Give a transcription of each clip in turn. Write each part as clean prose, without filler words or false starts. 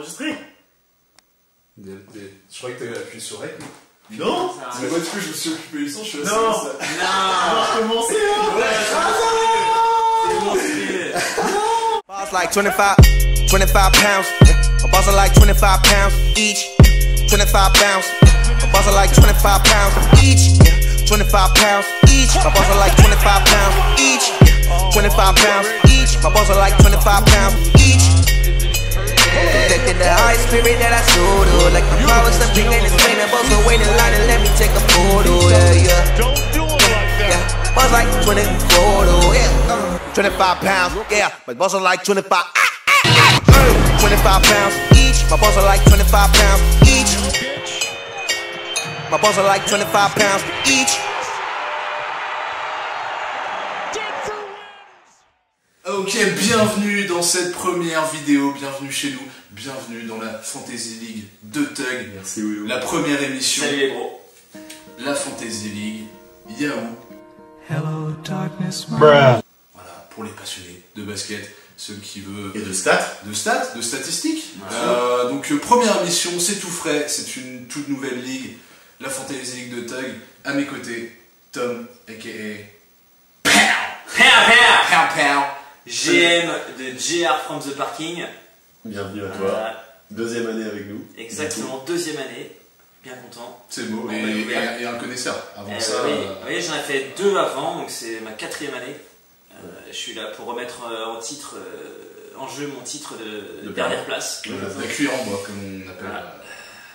enregistré. Je crois que t'avais appuyé sur REC. Non. C'est moi, du coup, je me suis occupé du son, je suis assis. Non. Ça. On va recommencer, hein. C'est bon, c'est boss like 25 pounds. My boss are like 25 pounds each. 25 pounds. My boss are like 25 pounds each. 25 pounds each. My boss are like 25 pounds each. 25 pounds each. My boss are like 25 pounds each. Protected the high spirit that I sold. Like the power something ain't explainable. So wait in line and let me take a photo. Yeah. Don't do it like that. Yeah. Boss like 24, yeah. 25 pounds, yeah. My boss are like 25. 25 pounds each. My boss are like 25 pounds each. My boss are like 25 pounds each. Ok, bienvenue dans cette première vidéo, bienvenue chez nous, bienvenue dans la Fantasy League de Tug. Merci Willow. La première émission. Salut les bros. La Fantasy League, Yahoo. Hello, darkness, my Voilà, pour les passionnés de basket, ceux qui veulent... Et de stats. De stats, de statistiques. Donc première émission, c'est tout frais, c'est une toute nouvelle ligue, la Fantasy League de Tug. À mes côtés, Tom, a.k.a. Pow, GM de JR from the Parking. Bienvenue à toi. Deuxième année avec nous. Exactement, deuxième année. Bien content. C'est beau, On et, va ouvert. et un connaisseur. Avant ça, oui, j'en ai fait 2 avant, donc c'est ma 4e année. Je suis là pour remettre en jeu mon titre de dernière place. la cuillère en bois, comme on appelle. Voilà.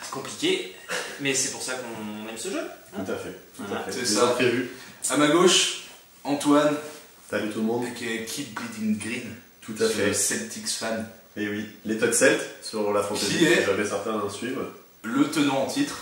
C'est compliqué, mais c'est pour ça qu'on aime ce jeu. Tout à fait. Voilà. C'est Déjà ça. prévu. À ma gauche, Antoine, Salut tout le monde. a.k.a. Keep Bleeding Green. Tout à fait. Celtics fan. Et oui, les Tug Celt sur la Fantasy. Qui est J'avais certains à suivre. Le tenant en titre.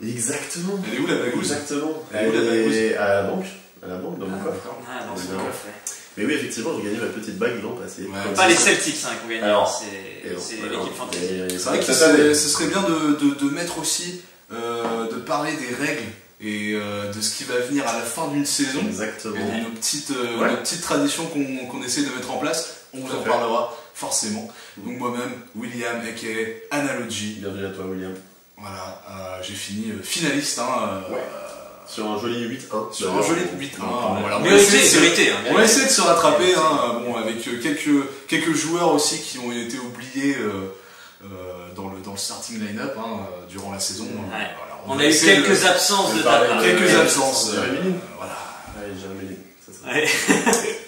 Exactement. Elle est où la bagouze? Exactement. Elle est où la bagouze? à la banque. À la banque, dans mon coffre. Ah, dans ce Évidemment. coffre, ouais. Mais oui, effectivement, j'ai gagné ma petite bague l'an passé. Ouais. Comme Pas ça, les ça- Celtics qui ont gagné, Alors, c'est et l'équipe fantasy. et- C'est vrai que ça, ça, ce serait bien de mettre aussi, de parler des règles et de ce qui va venir à la fin d'une saison. Exactement. Et de nos petites traditions qu'on essaie de mettre en place. On vous en Tout à fait. parlera forcément. Donc moi-même, William, a.k.a. Analogy. Bienvenue à toi, William. Voilà, j'ai fini finaliste. Ouais. Sur un joli 8-1. Sur un joli 8-1. Voilà, Mérité, on va essayer de se rattraper, bon, avec quelques joueurs aussi qui ont été oubliés dans le starting line-up durant la saison. Ouais. Voilà, On va a eu essayer quelques absences de ta part. quelques absences. Jérémy Lin. Voilà. Allez, Jérémy Lin. C'est ça. Ouais.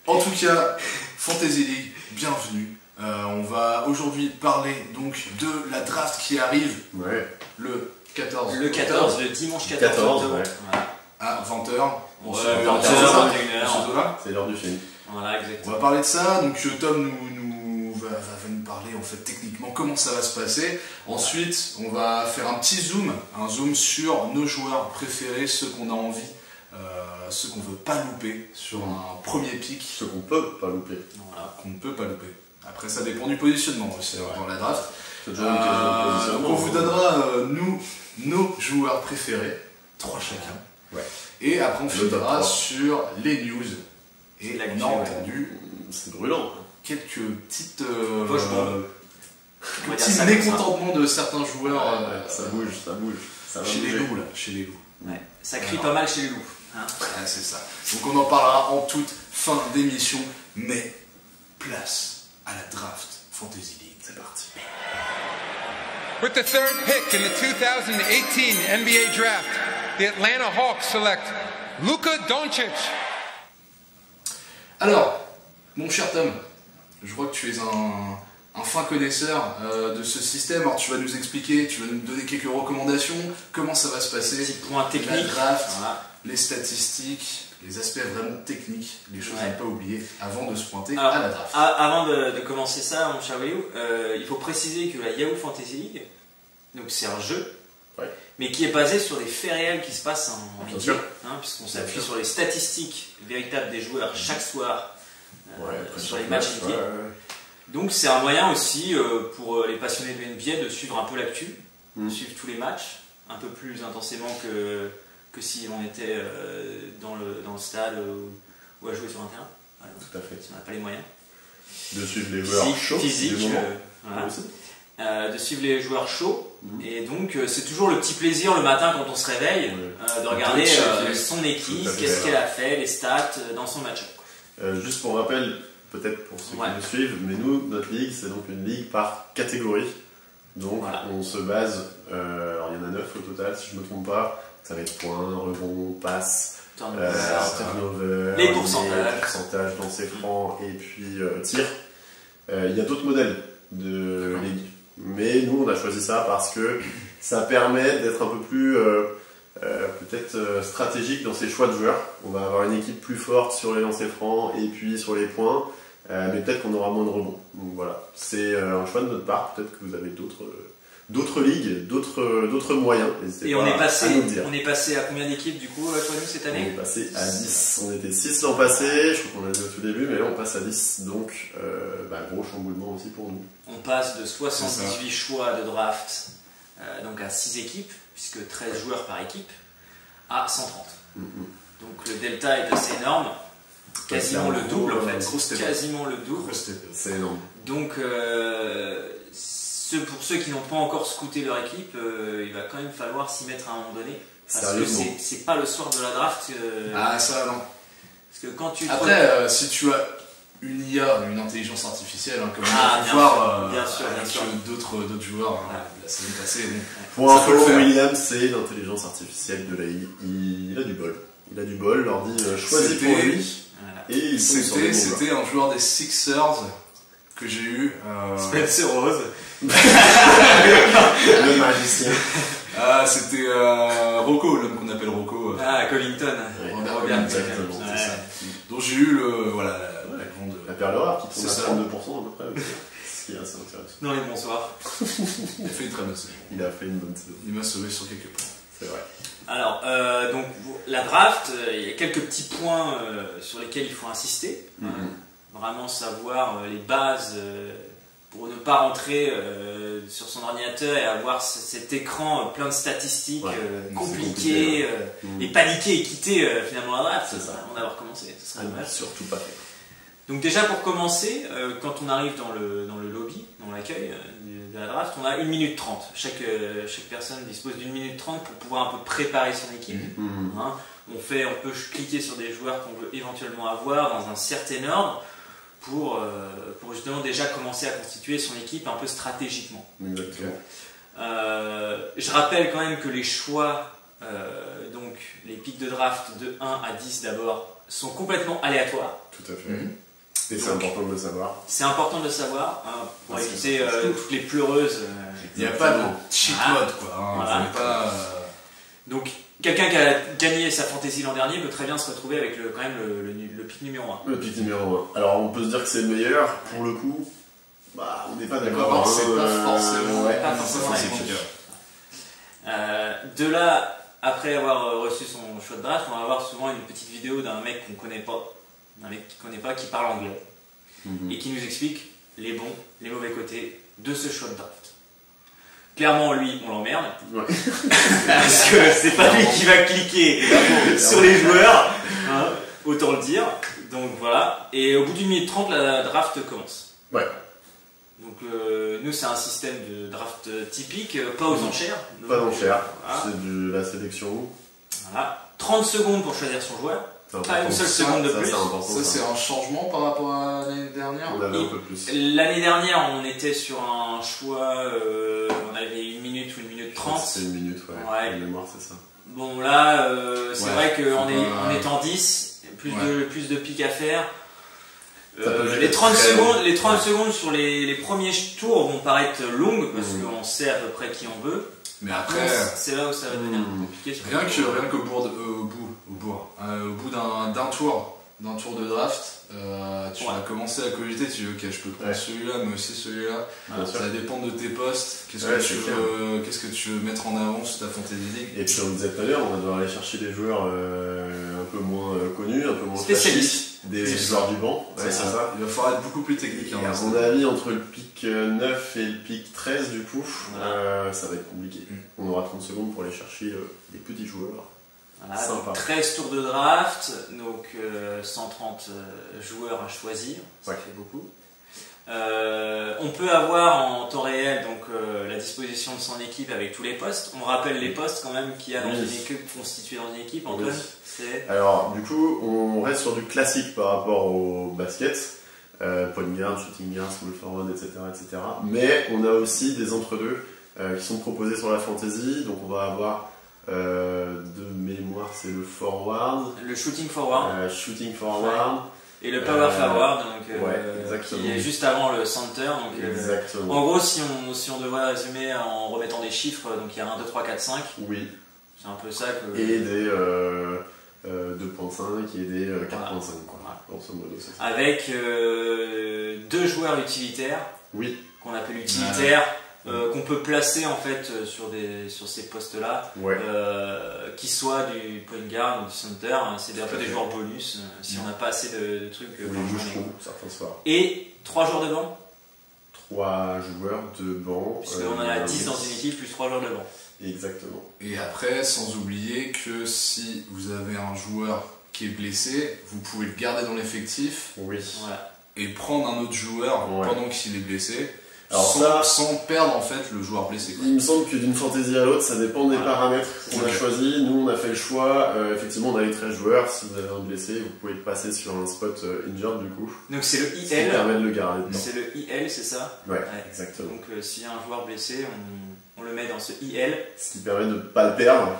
En tout cas, Fantasy League, bienvenue. On va aujourd'hui parler donc de la draft qui arrive Ouais. le 14. Le 14, le dimanche 14 octobre. ouais. Voilà. À 20h. On se- va on se- 21h, on 21h. se doit. C'est l'heure du film. Voilà, On exactement. va parler de ça, donc Tom va nous parler en fait techniquement comment ça va se passer. Ensuite, on va faire un petit zoom, sur nos joueurs préférés, ceux qu'on a envie, ceux qu'on veut pas louper sur un premier pick Ce qu'on peut pas louper. Voilà. qu'on ne peut pas louper. Après, ça dépend du positionnement aussi dans la draft. C'est toujours une question de Donc positionnement. on vous donnera nos joueurs préférés, 3 chacun. Ouais. Et après on Le top finira 3. sur les news. Et C'est l'actu, on a ouais. entendu C'est brûlant. quelques petites Poche bombe. On va dire petits ça comme ça. mécontentements de certains joueurs Ça bouge, ça bouge. Ça va chez les bouger. loups là, chez les loups. Ouais. Ça crie pas mal chez les loups. Hein. Ah, c'est ça. Donc on en parlera en toute fin d'émission, mais place à la draft Fantasy League. C'est parti. With the third pick in the 2018 NBA Draft, the Atlanta Hawks select Luka Doncic. Alors, mon cher Tom, je vois que tu es un fin connaisseur de ce système. Alors tu vas nous expliquer, tu vas nous donner quelques recommandations, comment ça va se passer, Petit point la technique. draft, Voilà. les statistiques, les aspects vraiment techniques, les choses à Ouais. ne pas oublier avant de se pointer Alors, à la draft. Avant de commencer ça, mon cher Willow, il faut préciser que la Yahoo Fantasy League, donc c'est un jeu, Ouais. mais qui est basé sur des faits réels qui se passent en Bien vidéo, sûr. puisqu'on s'appuie sur les statistiques véritables des joueurs chaque soir Ouais, sur les matchs NBA. Donc c'est un moyen aussi pour les passionnés de NBA de suivre un peu l'actu, de suivre tous les matchs, un peu plus intensément que si on était dans le stade ou à jouer sur un terrain. Voilà. Tout à fait. Si on n'a pas les moyens. De suivre les joueurs chauds Physique, du moment. voilà. Aussi. de suivre les joueurs chauds. Et donc c'est toujours le petit plaisir le matin quand on se réveille de regarder son équipe, qu'est-ce qu'elle a fait, les stats dans son match. Juste pour rappel, peut-être pour ceux qui nous suivent, mais nous, notre ligue, c'est donc une ligue par catégorie. Donc on se base, alors il y en a 9 au total si je ne me trompe pas, ça va être points, rebonds, passes, turnover, les pourcentages, lancers francs et puis tir. Il y a d'autres modèles de ligue, mais nous on a choisi ça parce que ça permet d'être un peu plus peut-être stratégique dans ses choix de joueurs. On va avoir une équipe plus forte sur les lancers francs et puis sur les points. Mais peut-être qu'on aura moins de rebonds. Donc voilà, c'est un choix de notre part. Peut-être que vous avez d'autres ligues, d'autres moyens. Et on est passé à combien d'équipes du coup, toi, nous, cette année? On est passé à 10. On était 6 l'an passé, je crois qu'on l'a dit au tout début, mais là on passe à 10. Donc gros chamboulement aussi pour nous. On passe de 78 choix de draft donc à 6 équipes, puisque 13 joueurs par équipe, à 130. Donc le delta est assez énorme. Quasiment le double en fait, quasiment le double. C'est énorme. Donc pour ceux qui n'ont pas encore scouté leur équipe, il va quand même falloir s'y mettre à un moment donné. Parce que c'est pas le soir de la draft. Ah ça non. Parce que quand tu après, si tu as une IA, une intelligence artificielle, comme on a pu voir d'autres joueurs la semaine passée. Pour info, William, c'est l'intelligence artificielle de la ligue. Il a du bol. Il a du bol, l'ordi choisi pour lui. Et c'était un joueur des Sixers que j'ai eu. Spencer Rose. Le magicien. C'était Rocco, l'homme qu'on appelle Rocco. Collington. Exactement. Donc j'ai eu la perle rare qui tourne à 32% à peu près. Ce qui est assez intéressant. Non, les bonsoirs. Il a fait une très bonne saison. Il a fait une bonne saison. Il m'a sauvé sur quelques points. C'est vrai. Alors, donc la draft, il y a quelques petits points sur lesquels il faut insister. Vraiment savoir les bases pour ne pas rentrer sur son ordinateur et avoir cet écran plein de statistiques compliquées et paniquer et quitter finalement la draft avant d'avoir commencé. Ce serait dommage. Surtout pas fait. Donc déjà pour commencer, quand on arrive dans le lobby, dans l'accueil de la draft, on a 1 minute 30. Chaque personne dispose d'1 minute 30 pour pouvoir un peu préparer son équipe. On peut cliquer sur des joueurs qu'on veut éventuellement avoir dans un certain ordre pour justement déjà commencer à constituer son équipe un peu stratégiquement. Exactement. Je rappelle quand même que les choix, donc les pics de draft de 1 à 10 d'abord, sont complètement aléatoires. Tout à fait. Et c'est important de le savoir. C'est important de le savoir, pour éviter toutes les pleureuses. Il n'y a pas de cheat mode, quoi. Donc, quelqu'un qui a gagné sa fantasy l'an dernier peut très bien se retrouver avec quand même le pick numéro 1. Le pick numéro 1. Alors, on peut se dire que c'est le meilleur. Pour le coup, on n'est pas d'accord. C'est pas forcément de là, après avoir reçu son choix de draft, on va avoir souvent une petite vidéo d'un mec qu'on connaît pas. Un mec qui parle anglais et qui nous explique les bons, les mauvais côtés de ce choix de draft. Clairement, lui, on l'emmerde parce que c'est pas lui qui va cliquer sur les joueurs, autant le dire. Donc voilà. Et au bout d'1 minute 30, la draft commence. Ouais. Donc nous, c'est un système de draft typique, pas aux enchères. Pas d'enchères. C'est de la sélection. Voilà. 30 secondes pour choisir son joueur. Pas une seule seconde de plus. Ça, c'est un changement par rapport à l'année dernière. On avait un peu plus. L'année dernière, on était sur un choix, on avait 1 minute ou 1 minute 30. C'est 1 minute, ouais. La mémoire, c'est ça. Bon, là, c'est vrai qu'on est en 10, plus de pics à faire. Les 30 secondes sur les premiers tours vont paraître longues parce qu'on sait à peu près qui on veut. Mais après, c'est là où ça va devenir compliqué. Rien qu'au bout d'un tour de draft, tu vas commencer à cogiter, tu dis ok, je peux prendre celui-là, mais aussi celui-là. Ça va dépendre de tes postes, qu'est-ce que tu veux mettre en avant sur ta fantasy league. Et puis on le disait tout à l'heure, on va devoir aller chercher des joueurs un peu moins connus, un peu moins spécialistes. Des joueurs du banc, c'est ça. Il va falloir être beaucoup plus technique. À mon avis, entre le pic 9 et le pic 13, du coup, ça va être compliqué. On aura 30 secondes pour aller chercher les petits joueurs. Voilà, 13 tours de draft, donc 130 joueurs à choisir, ça fait beaucoup. On peut avoir en temps réel donc disposition de son équipe avec tous les postes. On rappelle les postes quand même qu'il y a dans une équipe constituée dans une équipe, Antoine. C'est... Alors du coup, on reste sur du classique par rapport au basket, point guard, shooting guard, small forward, etc., etc. Mais on a aussi des entre-deux qui sont proposés sur la fantasy. Donc on va avoir de mémoire, c'est le forward, le shooting forward, et le power forward, donc, qui est juste avant le center. Donc, en gros, si on devrait résumer en remettant des chiffres, donc il y a 1, 2, 3, 4, 5. Oui. C'est un peu ça que... Et des 2.5 et des 4.5, quoi. Voilà. Grosso modo, c'est ça. Avec 2 joueurs utilitaires, oui. Qu'on appelle utilitaires, qu'on peut placer en fait sur ces postes-là, qui soient du point guard ou du center. C'est un peu des joueurs bonus si on n'a pas assez de trucs. Certains soirs. Et 3 joueurs de banc. 3 joueurs de banc. Puisqu'on en a 10 dans une équipe plus 3 joueurs de banc. Exactement. Et après, sans oublier que si vous avez un joueur qui est blessé, vous pouvez le garder dans l'effectif. Oui. Voilà. Et prendre un autre joueur pendant qu'il est blessé. Alors sans perdre en fait le joueur blessé, quoi. Il me semble que d'une fantaisie à l'autre, ça dépend des paramètres qu'on a choisi. Nous, on a fait le choix. Effectivement, on avait 13 joueurs. Si vous avez un blessé, vous pouvez passer sur un spot injured du coup. Donc c'est le IL. Ça permet de le garder dedans. C'est le IL, c'est ça? Ouais, exactement. Donc s'il y a un joueur blessé, on le met dans ce IL. Ce qui permet de ne pas le perdre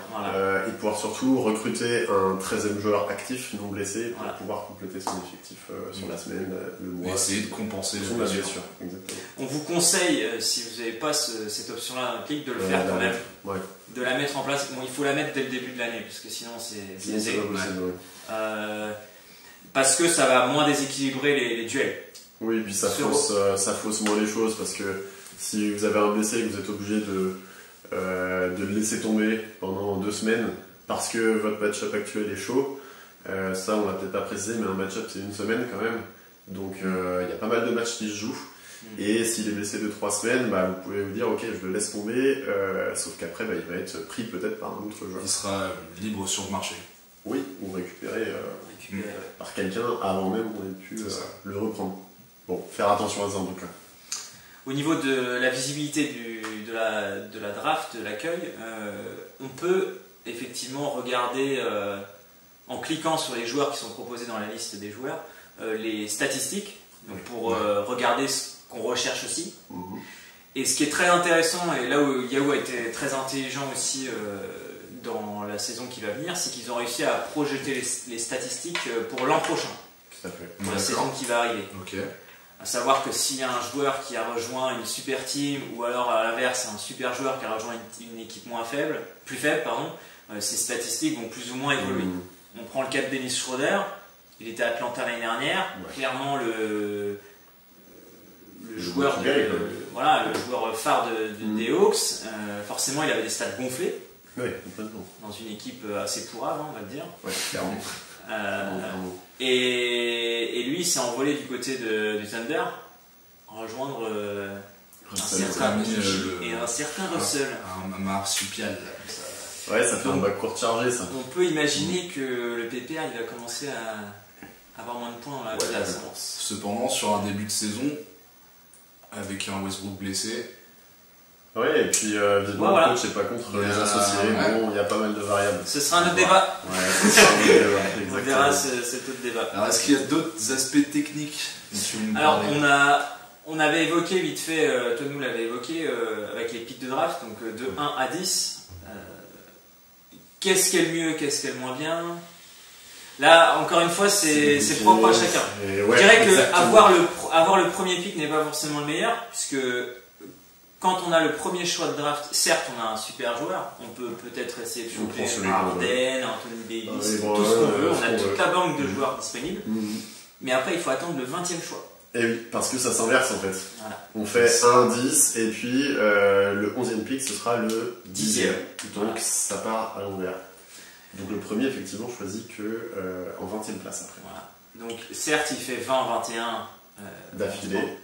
et de pouvoir surtout recruter un 13e joueur actif non blessé pour pouvoir compléter son effectif sur la semaine, le mois. Et essayer de compenser son blessure. Exactement. On vous conseille, si vous n'avez pas cette option-là dans le clic, de le faire quand même. Ouais. De la mettre en place. Bon, il faut la mettre dès le début de l'année, parce que sinon c'est pas possible. Parce que ça va moins déséquilibrer les duels. Oui, et puis ça fausse moins les choses, parce que si vous avez un blessé et que vous êtes obligé de le laisser tomber pendant 2 semaines parce que votre match-up actuel est chaud, ça on l'a peut-être pas précisé, mais un match-up c'est 1 semaine quand même, donc il y a pas mal de matchs qui se jouent, et s'il est blessé de 3 semaines, vous pouvez vous dire ok, je le laisse tomber, sauf qu'après il va être pris peut-être par un autre joueur. Il sera libre sur le marché. Oui, ou récupéré par quelqu'un avant même qu'on ait pu le reprendre. Bon, faire attention à ça en tout cas. Au niveau de la visibilité de la draft, de l'accueil, on peut effectivement regarder, en cliquant sur les joueurs qui sont proposés dans la liste des joueurs, les statistiques, donc pour regarder ce qu'on recherche aussi. Et ce qui est très intéressant, et là où Yahoo a été très intelligent aussi dans la saison qui va venir, c'est qu'ils ont réussi à projeter les statistiques pour l'an prochain, pour la saison qui va arriver. À savoir que s'il y a un joueur qui a rejoint une super team, ou alors à l'inverse un super joueur qui a rejoint une équipe plus faible, ces statistiques vont plus ou moins évoluer. On prend le cas de Dennis Schroeder, il était à Atlanta l'année dernière, clairement le joueur phare des Hawks, forcément il avait des stats gonflés, dans une équipe assez pourrave, on va le dire. Ouais, clairement. Et lui il s'est envolé du côté du Thunder, rejoindre un certain Russell. Un marsupial. Ouais, ça fait un backcourt chargé ça. On peut imaginer que le PPR il va commencer à avoir moins de points dans la classe. Cependant, sur un début de saison, avec un Westbrook blessé. Ouais, et puis visiblement le coach n'est pas contre les associés, bon, il y a pas mal de variables. Ce sera un autre débat. Ouais, ce sera un autre débat, exactement. On verra cet autre débat. Alors, est-ce qu'il y a d'autres aspects techniques? Alors, on avait évoqué vite fait, toi nous l'avait évoqué, avec les pics de draft, donc de 1 à 10. Qu'est-ce qui est le mieux, qu'est-ce qui est le moins bien? Là, encore une fois, c'est propre à chacun. Je dirais qu'avoir le premier pick n'est pas forcément le meilleur, puisque quand on a le premier choix de draft, certes, on a un super joueur, on peut peut-être essayer de choper Harden, Anthony Davis, tout ce qu'on veut, on a toute la banque de joueurs disponibles, mais après, il faut attendre le 20e choix. Et oui, parce que ça s'inverse en fait. On fait 1-10 et puis le 11e pick ce sera le 10e. Donc ça part à l'envers. Donc le premier effectivement choisit que en 20e place après. Donc certes il fait 20-21 d'affilée.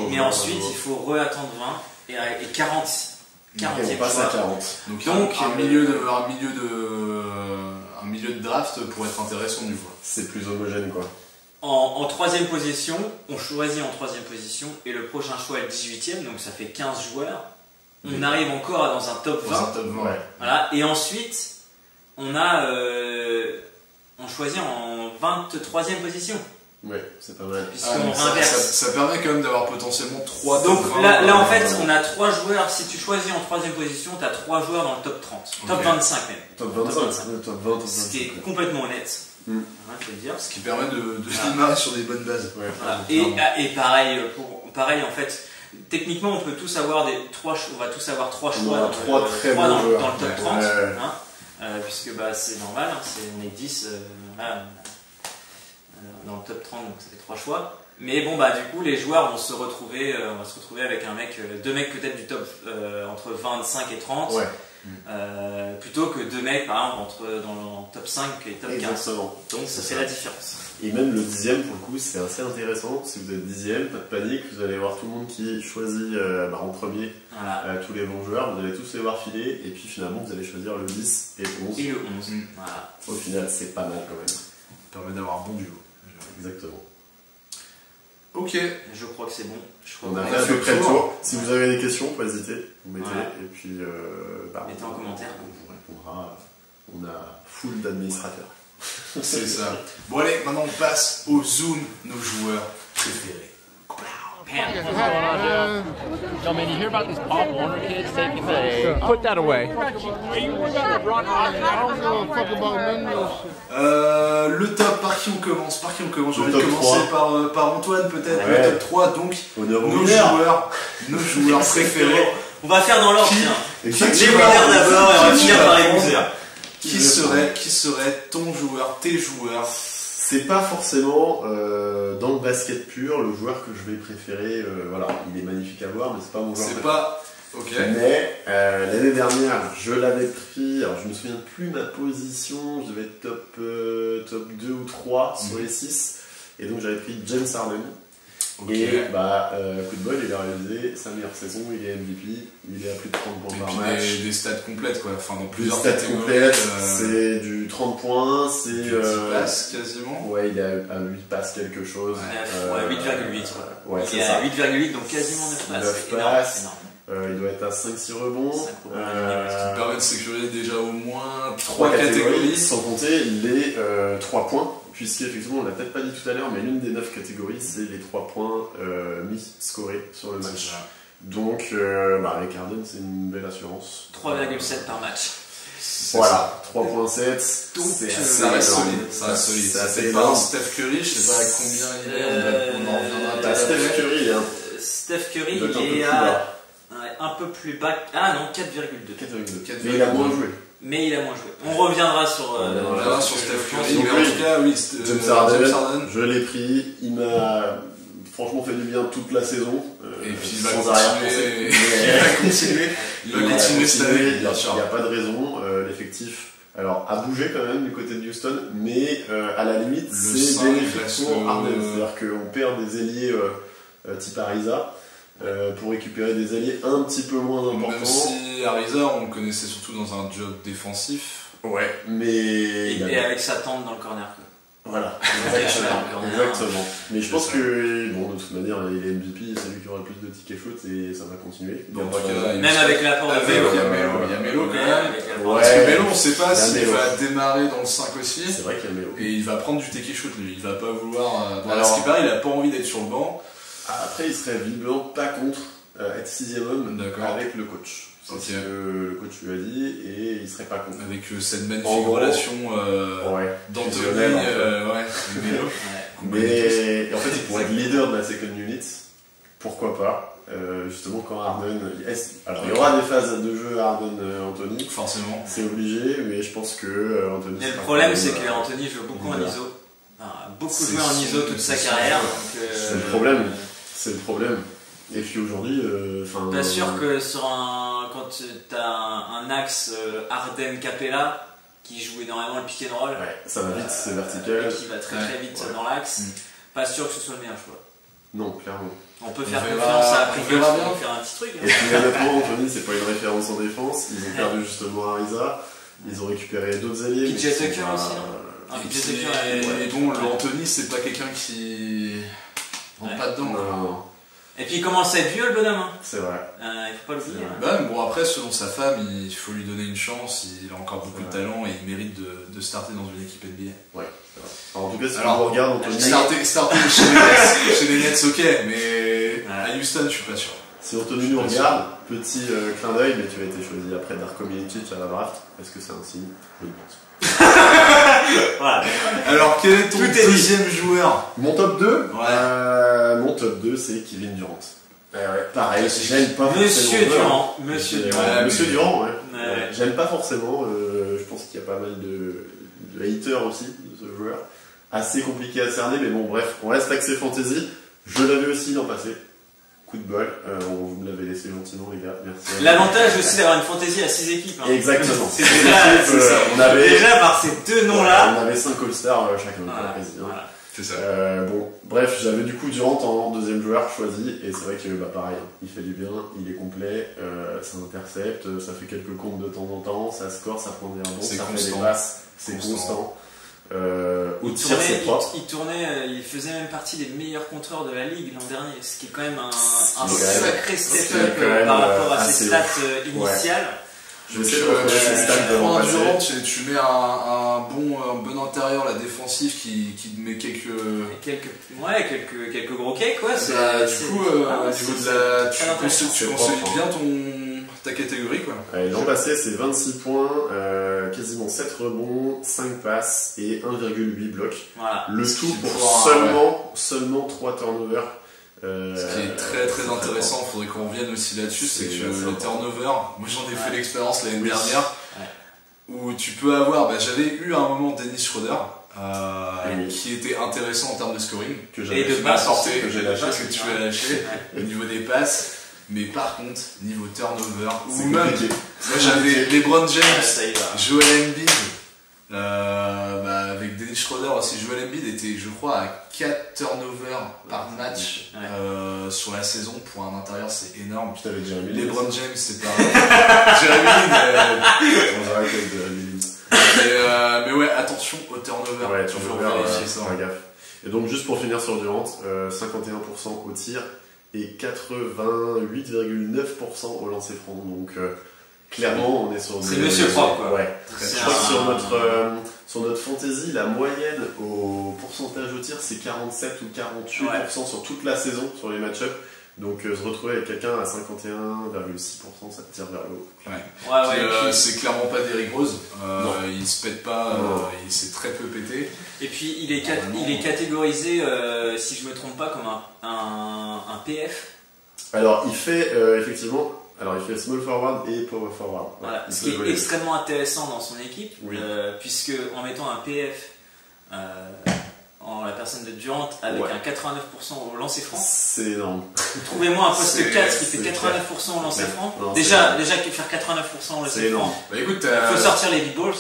Mais ensuite il faut re-attendre 20 et 40. 40e on passe à 40. Donc un milieu de draft pourrait être intéressant du coup. C'est plus homogène quoi. En 3e position, on choisit en 3e position et le prochain choix est le 18e, donc ça fait 15 joueurs. on arrive encore dans un top 20. Dans un top 20. Ouais. Voilà. Et ensuite, on choisit en 23e position. Ouais, c'est pas mal. Puisqu'on Ça inverse. permet quand même d'avoir potentiellement 3 Donc top 20. là en fait, on a 3 joueurs. Si tu choisis en 3e position, tu as 3 joueurs dans le top 30. Top Ok. 25 même. Top Top 25, 25. top 20, top 25. Ce qui est complètement honnête. Mm. Hein, je vais le dire. Ce qui permet de démarrer sur des bonnes bases. Ouais, Voilà. clairement. Et pareil en fait, techniquement on peut tous avoir on va tous avoir 3 On choix a dans, trois très bons dans joueurs. le top 30, Ouais. hein, puisque bah, c'est normal, hein, on est 10 voilà, dans le top 30, donc ça fait 3 choix. Mais bon bah du coup les joueurs vont se retrouver, on va se retrouver avec deux mecs peut-être du top entre 25 et 30. Ouais. Plutôt que 2 mecs par exemple dans le top 5 et top 15. Exactement. Donc ça C'est fait ça. la différence. Et même le 10e, pour le coup, c'est assez intéressant. Si vous êtes 10e, pas de panique, vous allez voir tout le monde qui choisit en premier Voilà. tous les bons joueurs. Vous allez tous les voir filer, et puis finalement, vous allez choisir le 10 et le 11. Et le 11. Mm. Voilà. Au final, c'est pas mal quand même. Ça permet d'avoir un bon duo. Exactement. Ok. Je crois que c'est bon. Je crois On a qu'on fait à fait peu près le le tour. tour. Si vous avez des questions, pas hésiter. Vous mettez, Voilà. et puis Mettez en commentaire. on vous répondra. On a full d'administrateurs. C'est ça. Bon allez, maintenant on passe au Zoom, nos joueurs préférés. Yo, man, you hear about these Pop Warner kids taking the... Put that away. Le top, par qui on commence? J'ai Le envie de top commencer par Antoine peut-être, Ouais. le top 3, donc Honneur aux nos mineurs. joueurs préférés. On va faire dans l'ordre, Qui- tiens. Et Qui- Les qui- winners d'abord et on va qui- finir qui- par les qui- losers. Qui serait ton joueur, tes joueurs? C'est pas forcément dans le basket pur le joueur que je vais préférer. Voilà, il est magnifique à voir, mais c'est pas mon joueur C'est préféré. pas... Ok. Mais l'année dernière, je l'avais pris. Alors, je me souviens plus ma position. Je devais être top 2 ou 3 sur les 6. Et donc, j'avais pris James Harden. Ok. Et coup de bol, il a réalisé sa meilleure saison. Il est MVP. Il est à plus de 30 points Et par puis match. des stats complètes quoi, enfin dans Plus plusieurs stats catégories. complètes. C'est du 30 points. C'est 10 passes quasiment. Ouais, il est à 8 passes quelque chose. Ouais, 8,8. Ouais, Il c'est est ça. à 8,8, donc quasiment 9 passes. 9 C'est énorme, passes. c'est énorme. Il doit être à 5-6 rebonds. 5 rebonds, Ce qui permet de sécuriser déjà au moins 3 3 catégories, catégories. sans compter les 3 points, puisqu'effectivement, on l'a peut-être pas dit tout à l'heure, mais l'une des 9 catégories, c'est les 3 points mis scorés sur le match. Donc, avec Harden, c'est une belle assurance. 3,7 par match. Voilà, 3.7, Donc, c'est Ça assez reste énorme. solide. Ça reste solide. C'est assez C'est pas un énorme. Steph Curry, je sais pas à combien il est, on en reviendra T'as peut-être Steph après. Curry, hein. Steph Curry, Il doit être un peu il plus est bas. un peu plus bas. Ah non, 4,2. 4,2. 4,2. Mais il a moins joué. Mais il a moins joué. On reviendra sur. On reviendra sur Steph Curry, Donc, mais en oui. tout cas, oui, James Harden, je l'ai pris, il m'a franchement fait du bien toute la saison. Et puis il va sans continuer. arrière-pensée. Il va continuer cette année, bien sûr. Il n'y a pas de raison. L'effectif a bougé quand même du côté de Houston, mais à la limite, Le c'est 5 bénéfique reste, pour Harden. C'est-à-dire qu'on perd des ailiers type Ariza pour récupérer des alliés un petit peu moins importants. Même si Ariza, on le connaissait surtout dans un job défensif. Ouais, mais. Et avec sa tente dans le corner. Quoi. Voilà, Exactement. exactement. Mais je pense ça. que, bon, de toute manière, il est MVP, c'est lui qui aura le plus de tickets shoot et ça va continuer. Dans Il tout y a cas, pas- il- Même avec l'apport de Avec, Vélo. il y a Melo quand même. Avec l'apport de Ouais. Parce que Melo, on sait pas Il y a s'il Melo. va démarrer dans le 5 aussi. C'est vrai qu'il y a Melo. Et il va prendre du take shoot lui, il va pas vouloir. Alors- ce qui paraît, il a pas envie d'être sur le banc. Après, il serait visiblement pas contre être 6ème homme D'accord. avec le coach. C'est Ok. ce que le coach lui a dit et il serait pas contre. Avec cette magnifique En gros, relation Ouais, d'Anthony, fusionnel, en fait. ouais, et Melo. Ouais. Mais en fait, il pourrait être leader de la second unit. Pourquoi pas justement, quand Harden. Alors, il y aura des phases de jeu Harden-Anthony. Forcément. C'est obligé, mais je pense que Anthony. Mais le sera problème, quand c'est même, que Anthony joue beaucoup en leader. ISO. Enfin, beaucoup C'est joué en son- ISO toute sa c'est son carrière. jeu. Donc, C'est le problème. C'est le problème. Et puis aujourd'hui, enfin. Pas sûr que quand tu as un axe Harden-Capella qui joue énormément le pick and roll, Ouais, ça va vite, c'est vertical. et qui va très très vite Ouais. dans l'axe, Mm. pas sûr que ce soit le meilleur choix. Non, clairement. On peut On faire verra- confiance à on Pringles verra pour bien. faire un petit truc. Et puis honnêtement, Anthony, c'est pas une référence en défense. Ils ont perdu justement Ariza. Ils ont récupéré d'autres alliés. PJ mais qui Tucker sont pas- aussi, non Ah, Et PJ puis, Tucker, et bon, l'Anthony, c'est pas quelqu'un qui rentre Ouais. pas dedans. quoi. Non. Et puis il commence à être vieux le bonhomme. Hein. C'est vrai. Il faut pas l'oublier. Hein. Bah, bon, après, selon sa femme, il faut lui donner une chance. Il a encore beaucoup de talent et il mérite de starter dans une équipe NBA. Ouais, c'est vrai. Alors, en tout cas, si Alors, on regarde Anthony. Starter chez les Nets, ok, mais à Houston, je suis pas sûr. Si Anthony nous regarde, petit clin d'œil, mais tu as été choisi après Darko Milicic à la draft. Est-ce que c'est un signe? Oui. Voilà. Alors, quel est ton deuxième joueur? Mon top 2 Ouais. Mon top 2, c'est Kevin Durant. Pareil, j'aime pas Monsieur forcément. Durant. Monsieur Ouais, Durant. Monsieur Durant, ouais. Ouais. J'aime pas forcément. Je pense qu'il y a pas mal de haters aussi de ce joueur. Assez compliqué à cerner, mais bon, bref, on reste axé fantasy. Je l'avais aussi l'an passé. Coup de bol. Vous me l'avez laissé gentiment, les gars. Merci. L'avantage aussi d'avoir une fantaisie à 6 équipes. Hein. Exactement. C'est déjà, on avait déjà par ces deux noms-là. On avait 5 All-Stars chacun. Voilà. Quasi, hein. Voilà. C'est ça. Bon, bref, j'avais du coup Durant en deuxième joueur choisi, et c'est vrai que pareil, il fait du bien, il est complet, ça intercepte, ça fait quelques comptes de temps en temps, ça score, ça prend des rebonds, ça fait des passes, c'est constant. Au tir, c'est propre. Il faisait même partie des meilleurs contreurs de la ligue l'an dernier, ce qui est quand même un C'est sacré c'est step-up quand même, par rapport à ses assez stats ouf. initiales. Je sais pas tu ses stats de l'an prends un passé. Durant, tu mets un bon intérieur, la défensif qui te met quelques Quelques gros cakes, ouais. du coup, au niveau de la. Tu c'est consolides propre, bien ta catégorie, quoi. L'an passé, c'est 26 points, quasiment 7 rebonds, 5 passes et 1,8 blocs. Voilà. Le tout qui pour pour seulement 3 turnovers. Ce qui est très très intéressant, il faudrait qu'on revienne aussi là-dessus, c'est que les turnovers, moi j'en ai fait l'expérience l'année dernière, où tu peux avoir, j'avais eu à un moment Dennis Schroeder, qui était intéressant en termes de scoring, Que Et de passes aussi, que j'ai lâché. que tu as lâché au niveau des passes, mais par contre, niveau turnover, C'est ou même, compliqué. moi j'avais LeBron James, Ça y va. Joel Embiid, avec Dennis Schroeder aussi. Joel Embiid était, je crois, à 4 turnovers par match sur la saison. Pour un intérieur, c'est énorme. Puis t'avais Jeremy LeBron James, c'est pas Jeremy, mais ouais, attention au turnover. Ouais, toujours turnover, vérifier ça. faire gaffe. Et donc, juste pour finir sur Durant, 51% au tir et 88,9% au lancer franc. Donc, clairement, on est sur C'est monsieur propre, quoi. Ouais. C'est Je crois que un- sur notre fantasy, la moyenne au pourcentage au tir, c'est 47 ou 48% sur toute la saison, sur les match-ups. Donc, se retrouver avec quelqu'un à 51,6%, ça te tire vers le haut. Puis, C'est clairement pas Derrick Rose. Il se pète pas, il s'est très peu pété. et puis il est catégorisé, si je me trompe pas, comme un PF. Alors, il fait effectivement. Alors, il fait small forward et power forward. Voilà. Il Ce peut qui jouer est les deux. extrêmement intéressant dans son équipe, Oui. puisque en mettant un PF en la personne de Durant avec Ouais. un 89% au lancer franc, C'est énorme. trouvez-moi un poste C'est- 4 qui fait c'est 89% au lancer clair. franc. Non, Déjà faire 89% au C'est lancer énorme. franc, Bah écoute, il faut sortir les big balls.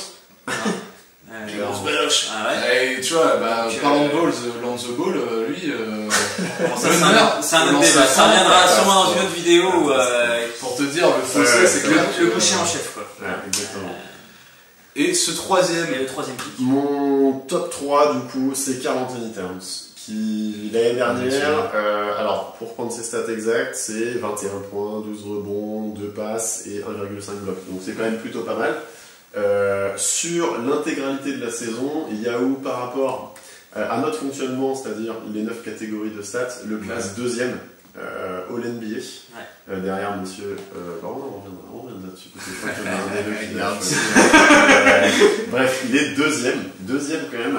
Clairement. Ah ouais. Et tu vois, Donc, parlant de balls, Lonzo Ball, lui, Bon, ça, c'est un autre débat. Ça reviendra sûrement dans une autre vidéo où pour te dire, le fossé, c'est clair. le cocher en chef, quoi. Ouais, exactement. Et ce troisième, Et le troisième pick. Mon top 3, du coup, c'est Karl Anthony Towns, qui, l'année dernière, alors, pour prendre ses stats exactes, c'est 21 points, 12 rebonds, 2 passes et 1,5 blocs. Donc, c'est quand même plutôt pas mal. Sur l'intégralité de la saison, Yahoo, par rapport à notre fonctionnement, c'est-à-dire les 9 catégories de stats, le classe deuxième All NBA. Derrière monsieur. On reviendra dessus, parce que je crois qu'il y en a un des deux qui bref, il est deuxième quand même.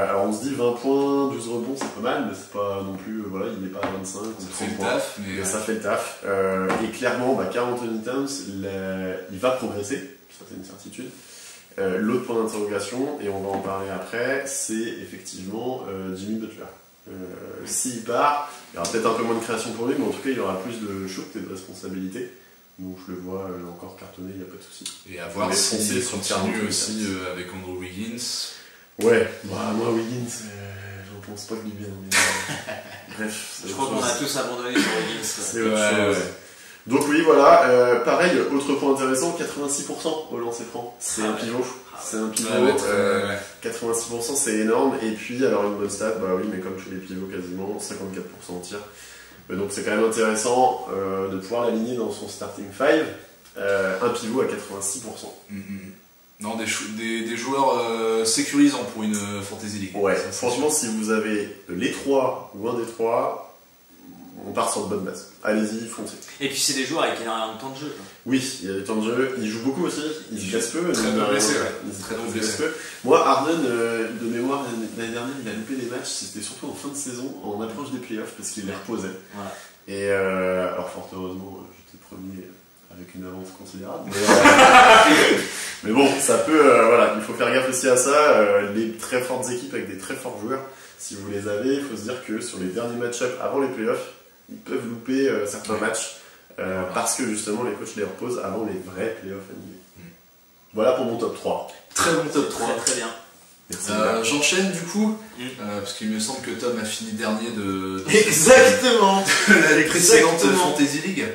Alors on se dit 20 points, 12 rebonds, c'est pas mal, mais c'est pas non plus. Voilà, il n'est pas à 25. ça fait le taf, mais Ça fait le taf. Et clairement, Karl Anthony Towns, il va progresser, ça c'est une certitude. L'autre point d'interrogation, et on va en parler après, c'est effectivement Jimmy Butler. S'il part, il y aura peut-être un peu moins de création pour lui, mais en tout cas il y aura plus de shoot et de responsabilité. Donc je le vois encore cartonner, il n'y a pas de souci. et à voir Mais s'il foncez sur continue 40, aussi avec Andrew Wiggins. Ouais, moi Wiggins, j'en pense pas que du bien. Mais, bref, Je crois qu'on a tous abandonné sur Wiggins. c'est autre Ouais, chose. ouais. Donc oui, voilà, pareil, autre point intéressant, 86% au lancer franc. C'est un pivot. C'est un pivot. 86% c'est énorme. Et puis, alors une bonne stat, bah oui, mais comme tous les pivots quasiment, 54% au tir. Donc c'est quand même intéressant de pouvoir l'aligner dans son starting 5. Un pivot à 86%. Non, des joueurs sécurisants pour une Fantasy League. Ouais, ça, franchement, si vous avez les 3 ou un des 3, on part sur de bonnes bases. Allez-y, foncez. Et puis c'est des joueurs avec énormément de temps de jeu. Quoi. Oui, il y a des temps de jeu. Il joue beaucoup aussi. Il se blesse peu. Très peu blessé, ouais. Il se Très peu blessé. peu. Moi, Harden, de mémoire, l'année dernière, il a loupé des matchs. C'était surtout en fin de saison, en approche des playoffs, parce qu'il les reposait. Voilà. Et alors, fort heureusement, j'étais premier avec une avance considérable. Mais bon, ça peut. Voilà, il faut faire gaffe aussi à ça. Les très fortes équipes avec des très forts joueurs, si vous les avez, il faut se dire que sur les derniers match-ups avant les playoffs, ils peuvent louper certains matchs parce que justement les coachs les reposent avant les vrais playoffs NBA. Voilà pour mon top 3. Très bon top 3. Très bien. Merci. J'enchaîne du coup, parce qu'il me semble que Tom a fini dernier de Exactement. la précédente Fantasy League.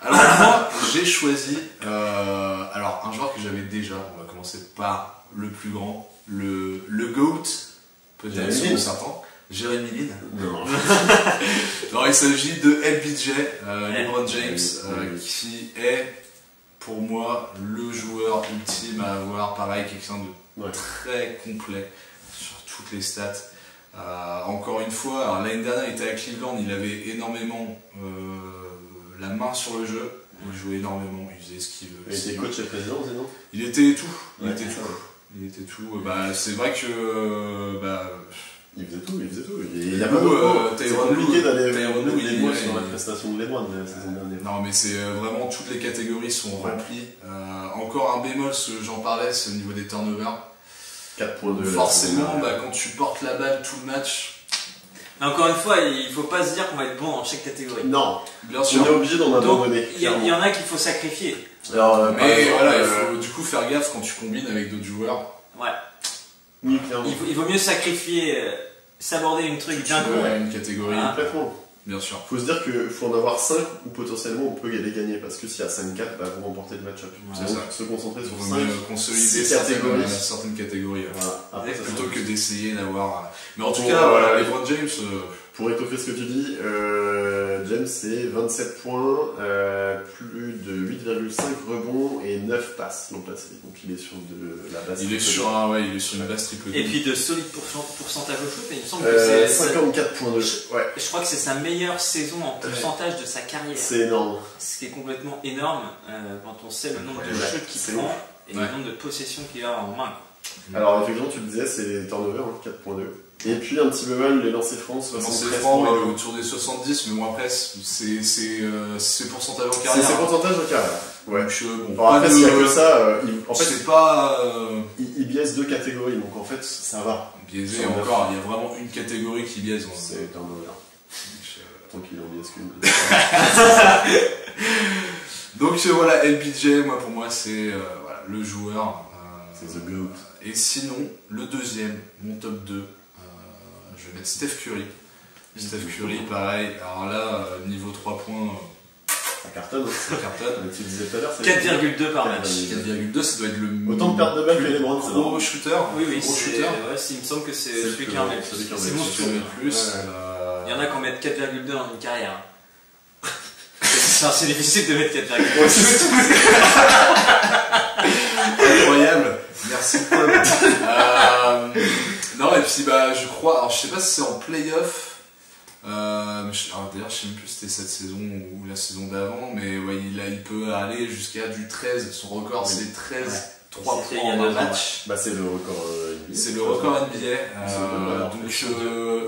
Alors moi, j'ai choisi un joueur que j'avais déjà. On va commencer par le plus grand, le GOAT, peut-être selon certains, Jeremy Lin. Non. Alors il s'agit de LBJ, LeBron James, qui est pour moi le joueur ultime à avoir. Pareil, quelqu'un de très complet sur toutes les stats. Encore une fois, l'année dernière il était à Cleveland, il avait énormément la main sur le jeu, il jouait énormément, il faisait ce qu'il veut. Il était coach et président, c'est non? Il était tout, il Ouais, était ça, tout. ouais. Il était tout. C'est vrai que Il faisait tout. Il n'y a pas de c'est Tyronn compliqué Lue, d'aller Tyronn Lue, les mots il- sur la prestation de LeBron la saison dernière. non mais c'est vraiment toutes les catégories sont remplies. Encore un bémol, j'en parlais, c'est au niveau des turnovers. 4.2. Forcément, quand tu portes la balle tout le match, Mais encore une fois, il faut pas se dire qu'on va être bon dans chaque catégorie. Non, bien on est sûr. obligé d'en Donc, abandonner. il y en a qu'il faut sacrifier. Alors, par Mais exemple, voilà, il faut du coup faire gaffe quand tu combines avec d'autres joueurs. Ouais. oui, clairement. Il vaut mieux sacrifier, s'aborder une truc d'un coup. Une catégorie, Ah. Complètement. bien sûr. Faut se dire qu'il faut en avoir 5 ou potentiellement on peut les gagner parce que s'il y a 5-4, vous remportez le match-up. C'est Donc, ça. se concentrer Il sur vaut 5 mieux consolider certaines catégories. Voilà. Après, ça, Plutôt que d'essayer d'avoir. Mais en tout Pour, cas, voilà, LeBron James. pour étoffer ce que tu dis, James c'est 27 points, plus de 8,5 rebonds et 9 passes non passées. Donc il est sur de la base. Il est sur une base triple. Et puis de solides pourcentages au shoot, et il me semble que c'est. 54,2. Ouais. Je crois que c'est sa meilleure saison en pourcentage de sa carrière. C'est énorme. Ce qui est complètement énorme quand on sait le nombre de Ouais, shoots qu'il c'est prend ouf. et le nombre de possessions qu'il a en main. Alors effectivement tu le disais, c'est les turnovers, 4.2. Et puis un petit peu mal les lancers francs, C'est 73 franc, il points. est autour des 70, mais bon après, c'est pourcentage en C'est carrière. ses pourcentages de carrière. Ouais. Donc, bon, Alors après, pas s'il n'y a de- que ça, en fait, c'est pas il biaise 2 catégories, donc en fait, ça va. biaisé Sur encore, il y a vraiment une catégorie qui biaise. C'est turnover. Tant qu'il en biaise qu'une. Donc voilà, LBJ, pour moi, c'est le joueur. C'est the GOAT. Et sinon, le deuxième, mon top 2, je vais mettre Steph Curry. Steph Curry, pareil. Alors là, niveau 3 points, Ça cartonne. ça cartonne. Tu disais tout à l'heure, c'est 4,2 par match. 4,2, ça doit être le Autant de pertes de balles que les Browns, c'est gros normal. shooter. Oui, oui, gros c'est- shooter. ouais, il me semble que c'est C'est celui le qui en plus- met le celui qui en plus. met C'est le monstrueux. Celui plus. Ouais. Il y en a qui en mettent 4,2 dans une carrière. C'est difficile de mettre 4,2. Incroyable, merci Paul. Non, et puis je crois, alors je sais pas si c'est en playoff, d'ailleurs je sais même plus si c'était cette saison ou la saison d'avant, mais ouais, il peut aller jusqu'à du 13, son record c'est 13, Ouais. 3 C'était points il y a en un deux match. matchs. Bah, c'est le record NBA. C'est le record NBA, Ouais.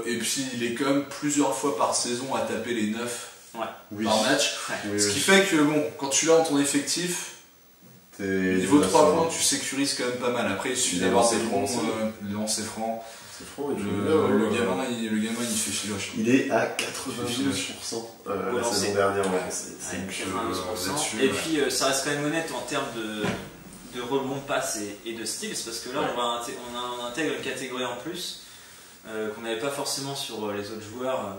et puis il est quand même plusieurs fois par saison à taper les 9 Oui. par match, Oui, ce oui. qui fait que bon, quand tu l'as dans ton effectif, niveau 3 points, tu sécurises quand même pas mal. Après, il suffit Les d'avoir lancers des francs bons aussi. lancers francs. C'est franc, et tu Le gamin, il fait filoche. Il est à 92% la lancé. saison dernière. Ouais. Ouais. C'est Ouais, une 92%. là-dessus, Et ouais. puis ça reste quand même honnête en termes de rebond passe et de steals, parce que là on intègre une catégorie en plus qu'on n'avait pas forcément sur les autres joueurs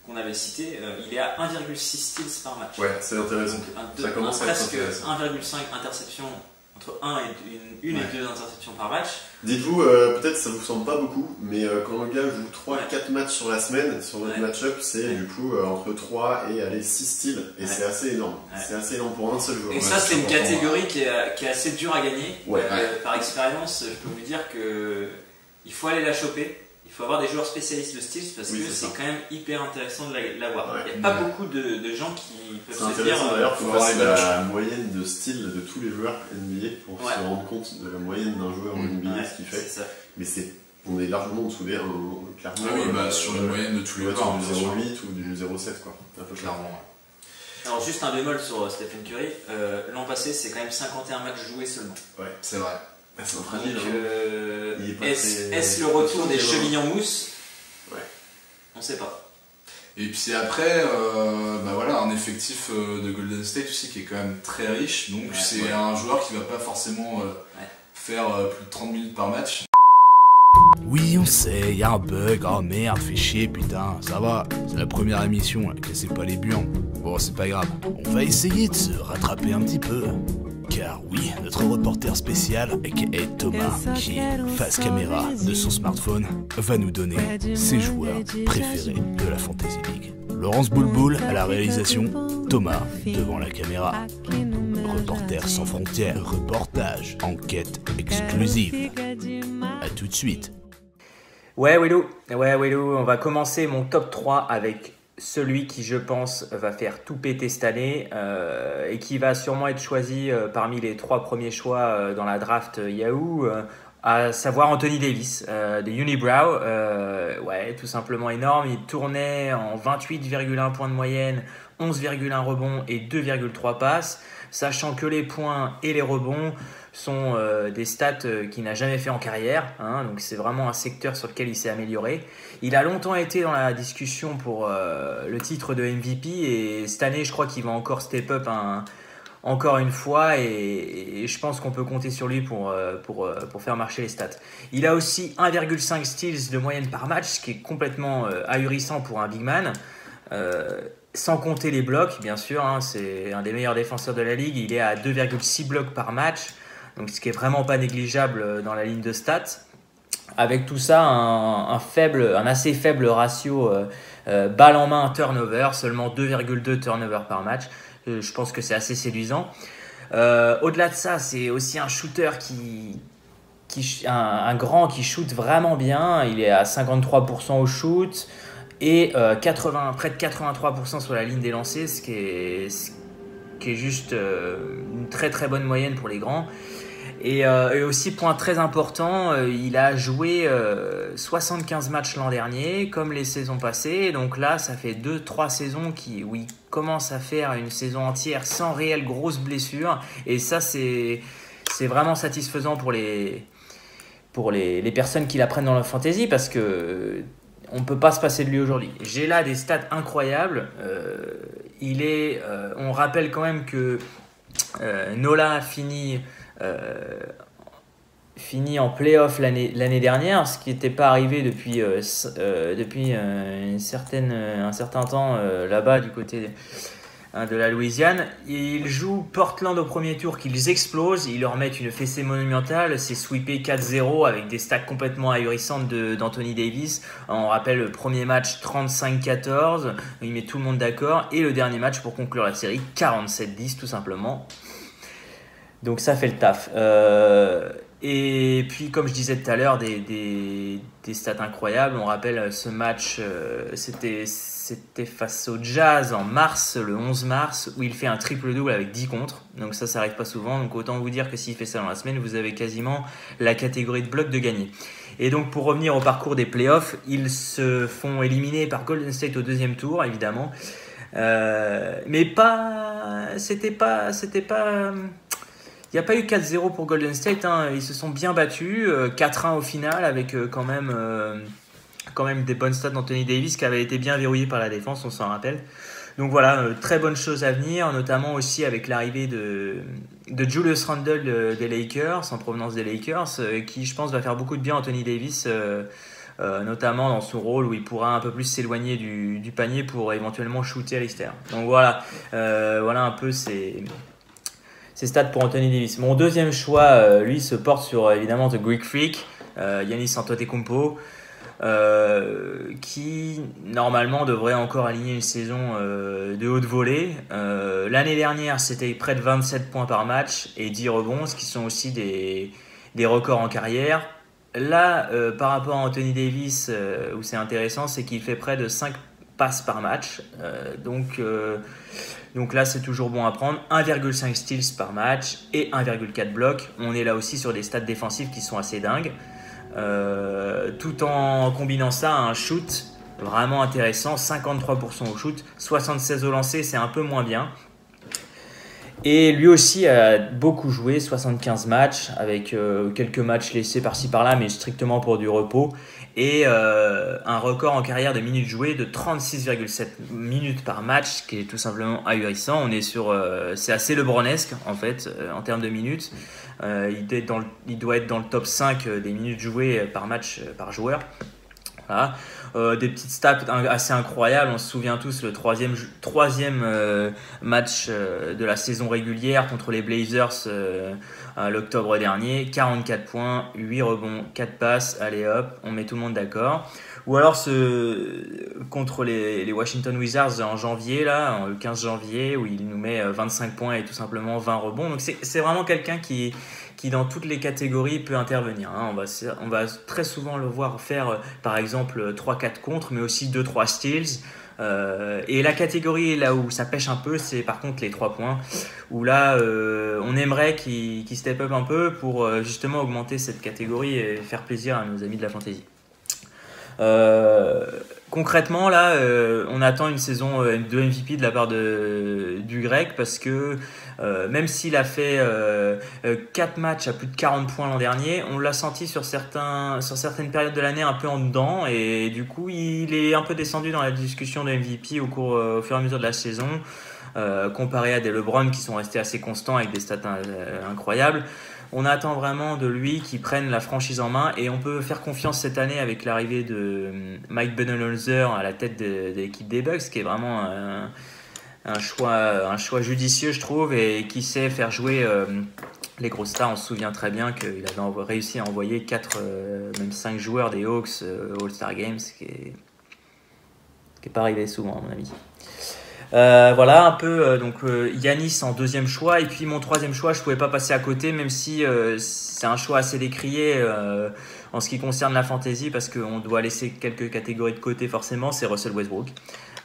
qu'on avait cités. Il est à 1,6 steals par match. Ouais, c'est intéressant. Donc Ça commence à être presque intéressant. 1,5 interceptions entre 1 et une et 2 interceptions par match. Dites-vous, peut-être ça vous semble pas beaucoup, mais quand le gars joue 3-4 matchs sur la semaine, sur notre match-up, c'est du coup entre 3 et 6 styles, et c'est assez énorme. C'est assez énorme pour un seul joueur. Et ça, c'est une catégorie qui est assez dure à gagner. Par expérience, je peux vous dire qu'il faut aller la choper. Il faut avoir des joueurs spécialistes de styles parce que c'est quand même hyper intéressant de l'avoir. Il n'y a pas beaucoup de gens qui peuvent se dire. D'ailleurs, il faut voir la moyenne de style de tous les joueurs NBA pour se rendre compte de la moyenne d'un joueur NBA, ce qu'il fait. Mais on est largement en dessous des 1, clairement. Sur la moyenne de tous les joueurs. Du 0,8 ou du 0,7, quoi. Un peu clairement. Alors, juste un bémol sur Stephen Curry. L'an passé, c'est quand même 51 matchs joués seulement. Ouais, c'est vrai. C'est un fragile. Est-ce le retour des chevilles en mousse? On ne sait pas. Et puis après, un effectif de Golden State aussi qui est quand même très riche. Donc c'est un joueur qui va pas forcément faire plus de 30 minutes par match. Oui, on sait, y a un bug, oh merde, fait chier, putain, ça va, c'est la première émission, cassez pas les buants. Bon, c'est pas grave, on va essayer de se rattraper un petit peu. Car oui, notre reporter spécial, aka Thomas, qui est face caméra de son smartphone, va nous donner ses joueurs préférés de la Fantasy League. Laurence Boulboul à la réalisation, Thomas devant la caméra. Reporter sans frontières, reportage, enquête exclusive. A tout de suite. Ouais Willou, on va commencer mon top 3 avec celui qui, je pense, va faire tout péter cette année et qui va sûrement être choisi parmi les 3 premiers choix dans la draft Yahoo, à savoir Anthony Davis de Unibrow. Tout simplement énorme. Il tournait en 28,1 points de moyenne, 11,1 rebonds et 2,3 passes, sachant que les points et les rebonds sont des stats qu'il n'a jamais fait en carrière, donc c'est vraiment un secteur sur lequel il s'est amélioré. Il a longtemps été dans la discussion pour le titre de MVP et cette année je crois qu'il va encore step up encore une fois et je pense qu'on peut compter sur lui pour faire marcher les stats. Il a aussi 1,5 steals de moyenne par match, ce qui est complètement ahurissant pour un big man. Sans compter les blocs, bien sûr, c'est un des meilleurs défenseur de la ligue. Il est à 2,6 blocs par match, donc ce qui est vraiment pas négligeable dans la ligne de stats. Avec tout ça, un assez faible ratio balle en main turnover, seulement 2,2 turnover par match. Je pense que c'est assez séduisant. Au-delà de ça, c'est aussi un shooter un grand qui shoot vraiment bien. Il est à 53% au shoot et près de 83% sur la ligne des lancers, ce qui est juste une très très bonne moyenne pour les grands. Et aussi, point très important, il a joué 75 matchs l'an dernier, comme les saisons passées. Donc là, ça fait 2-3 saisons où il commence à faire une saison entière sans réelle grosse blessure. Et ça, c'est vraiment satisfaisant pour les personnes qui l'apprennent dans la fantasy, parce que on ne peut pas se passer de lui aujourd'hui. J'ai là des stats incroyables. On rappelle quand même que Nola finit en play-off l'année dernière, ce qui n'était pas arrivé depuis un certain temps là-bas du côté de la Louisiane. Ils jouent Portland au premier tour, qu'ils explosent, ils leur mettent une fessée monumentale, c'est sweepé 4-0 avec des stats complètement ahurissantes d'Anthony Davis. On rappelle le premier match 35-14, il met tout le monde d'accord, et le dernier match pour conclure la série 47-10 tout simplement. Donc ça fait le taf. Et puis comme je disais tout à l'heure, des stats incroyables. On rappelle ce match, c'était face au Jazz en mars, le 11 mars, où il fait un triple-double avec 10 contres. Donc ça n'arrive pas souvent. Donc autant vous dire que s'il fait ça dans la semaine, vous avez quasiment la catégorie de bloc de gagné. Et donc pour revenir au parcours des playoffs, ils se font éliminer par Golden State au deuxième tour, évidemment. Mais c'était pas il n'y a pas eu 4-0 pour Golden State, ils se sont bien battus, 4-1 au final, avec quand même des bonnes stats d'Anthony Davis qui avait été bien verrouillé par la défense, on s'en rappelle. Donc voilà, très bonne chose à venir, notamment aussi avec l'arrivée de Julius Randle des Lakers, en provenance des Lakers, qui je pense va faire beaucoup de bien à Anthony Davis, notamment dans son rôle où il pourra un peu plus s'éloigner du panier pour éventuellement shooter à l'extérieur. Donc voilà un peu ces ces stats pour Anthony Davis. Mon deuxième choix, lui, se porte sur évidemment The Greek Freak, Giannis Antetokounmpo, qui normalement devrait encore aligner une saison de haute volée. L'année dernière, c'était près de 27 points par match et 10 rebonds, ce qui sont aussi des records en carrière. Là, par rapport à Anthony Davis, où c'est intéressant, c'est qu'il fait près de 5 passes par match. Donc là, c'est toujours bon à prendre. 1,5 steals par match et 1,4 blocs. On est là aussi sur des stats défensifs qui sont assez dingues. Tout en combinant ça à un shoot vraiment intéressant. 53% au shoot, 76 au lancer, c'est un peu moins bien. Et lui aussi a beaucoup joué, 75 matchs, avec quelques matchs laissés par-ci par-là, mais strictement pour du repos. Et un record en carrière de minutes jouées de 36,7 minutes par match, ce qui est tout simplement ahurissant. On est sur, c'est assez lebronesque en fait, en termes de minutes. Il doit être dans le top 5 des minutes jouées par match par joueur. Voilà. Des petites stats assez incroyables. On se souvient tous le troisième match de la saison régulière contre les Blazers l'octobre dernier. 44 points, 8 rebonds, 4 passes. Allez hop, on met tout le monde d'accord. Ou alors contre les Washington Wizards en janvier, là, le 15 janvier, où il nous met 25 points et tout simplement 20 rebonds. Donc c'est vraiment quelqu'un qui dans toutes les catégories peut intervenir. Hein. On va très souvent le voir faire par exemple 3-4 contre, mais aussi 2-3 steals. Et la catégorie là où ça pêche un peu, c'est par contre les 3 points, où là on aimerait qu'il step up un peu pour justement augmenter cette catégorie et faire plaisir à nos amis de la fantasy. Concrètement là on attend une saison de MVP de la part du grec, parce que même s'il a fait 4 matchs à plus de 40 points l'an dernier, on l'a senti sur certaines périodes de l'année un peu en dedans, et du coup il est un peu descendu dans la discussion de MVP au fur et à mesure de la saison, comparé à des LeBron qui sont restés assez constants avec des stats incroyables. On attend vraiment de lui qu'il prenne la franchise en main, et on peut faire confiance cette année avec l'arrivée de Mike Budenholzer à la tête de l'équipe des Bucks, qui est vraiment un choix judicieux, je trouve, et qui sait faire jouer les grosses stars. On se souvient très bien qu'il avait réussi à envoyer 4, même 5 joueurs des Hawks All-Star Games, ce qui n'est pas arrivé souvent à mon avis. Voilà un peu donc Giannis en deuxième choix, et puis mon troisième choix je pouvais pas passer à côté, même si c'est un choix assez décrié en ce qui concerne la fantasy, parce qu'on doit laisser quelques catégories de côté forcément. C'est Russell Westbrook.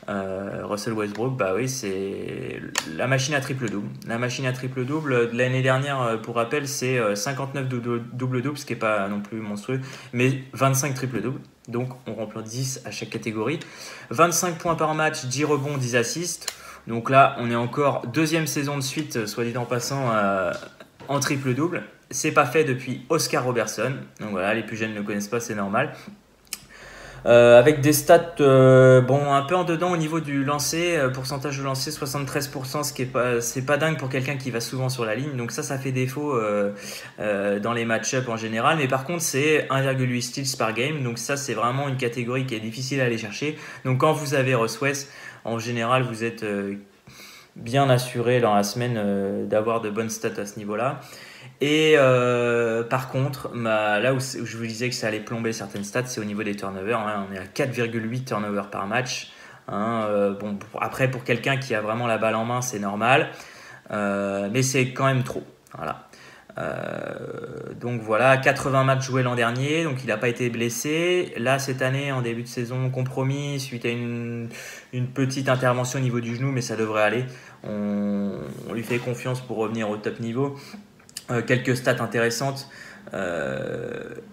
Russell Westbrook, bah oui, c'est la machine à triple-double. La machine à triple-double de l'année dernière, pour rappel, c'est 59 double-double, ce qui n'est pas non plus monstrueux, mais 25 triple-double. Donc on remplit 10 à chaque catégorie. 25 points par match, 10 rebonds, 10 assists. Donc là, on est encore deuxième saison de suite, soit dit en passant, en triple-double. C'est pas fait depuis Oscar Robertson. Donc voilà, les plus jeunes ne le connaissent pas, c'est normal. Avec des stats un peu en dedans au niveau du lancer, pourcentage de lancer 73%, ce qui c'est pas dingue pour quelqu'un qui va souvent sur la ligne, donc ça fait défaut dans les match-up en général. Mais par contre c'est 1,8 steals par game, donc ça c'est vraiment une catégorie qui est difficile à aller chercher. Donc quand vous avez Russ West, en général vous êtes bien assuré dans la semaine d'avoir de bonnes stats à ce niveau-là. Et par contre, là où je vous disais que ça allait plomber certaines stats, c'est au niveau des turnovers. Hein. On est à 4,8 turnovers par match. Hein. Après, pour quelqu'un qui a vraiment la balle en main, c'est normal. Mais c'est quand même trop. Voilà. Donc voilà, 80 matchs joués l'an dernier, donc il n'a pas été blessé. Là, cette année, en début de saison, compromis suite à une petite intervention au niveau du genou, mais ça devrait aller. On lui fait confiance pour revenir au top niveau. Quelques stats intéressantes.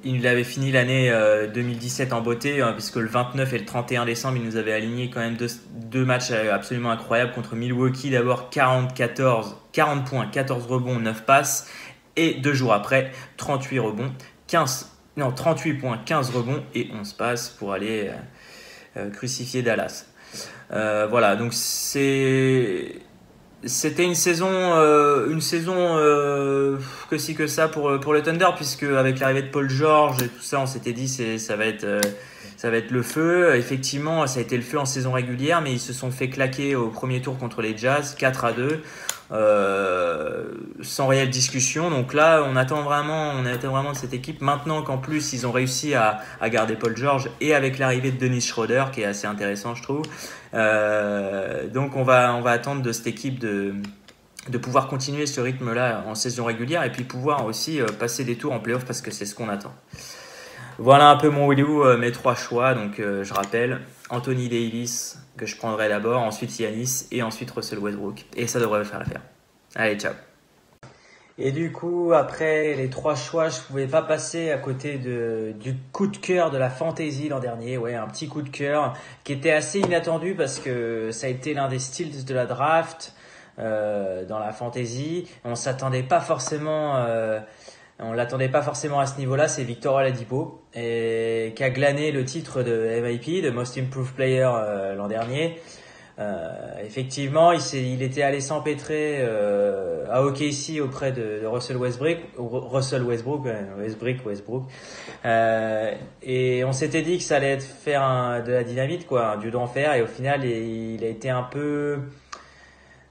Il avait fini l'année 2017 en beauté, puisque le 29 et le 31 décembre, il nous avait aligné quand même deux matchs absolument incroyables contre Milwaukee. D'abord 40 points, 14 rebonds, 9 passes. Et 2 jours après, 38 points, 15 rebonds et 11 passes pour aller crucifier Dallas. Voilà, donc c'était une saison que ci que ça pour le Thunder, puisque avec l'arrivée de Paul George et tout ça, on s'était dit ça va être le feu. Effectivement, ça a été le feu en saison régulière, mais ils se sont fait claquer au premier tour contre les Jazz 4-2. sans réelle discussion. Donc là, on attend vraiment de cette équipe. Maintenant qu'en plus, ils ont réussi à garder Paul George et avec l'arrivée de Dennis Schroeder, qui est assez intéressant, je trouve. Donc on va attendre de cette équipe de pouvoir continuer ce rythme-là en saison régulière et puis pouvoir aussi passer des tours en play-off parce que c'est ce qu'on attend. Voilà un peu mon vidéo, mes 3 choix. Donc je rappelle, Anthony Davis que je prendrai d'abord, ensuite Giannis et ensuite Russell Westbrook. Et ça devrait le faire l'affaire. Allez, ciao. Et du coup, après les 3 choix, je pouvais pas passer à côté du coup de cœur de la fantasy l'an dernier. Ouais, un petit coup de cœur qui était assez inattendu parce que ça a été l'un des styles de la draft dans la fantasy. On l'attendait pas forcément à ce niveau-là. C'est Victor Oladipo et qui a glané le titre de MIP, de Most Improved Player l'an dernier. Effectivement, il était allé s'empêtrer à OKC auprès de Russell Westbrook. Et on s'était dit que ça allait faire de la dynamite, quoi, un dieu d'enfer. Et au final, il a été un peu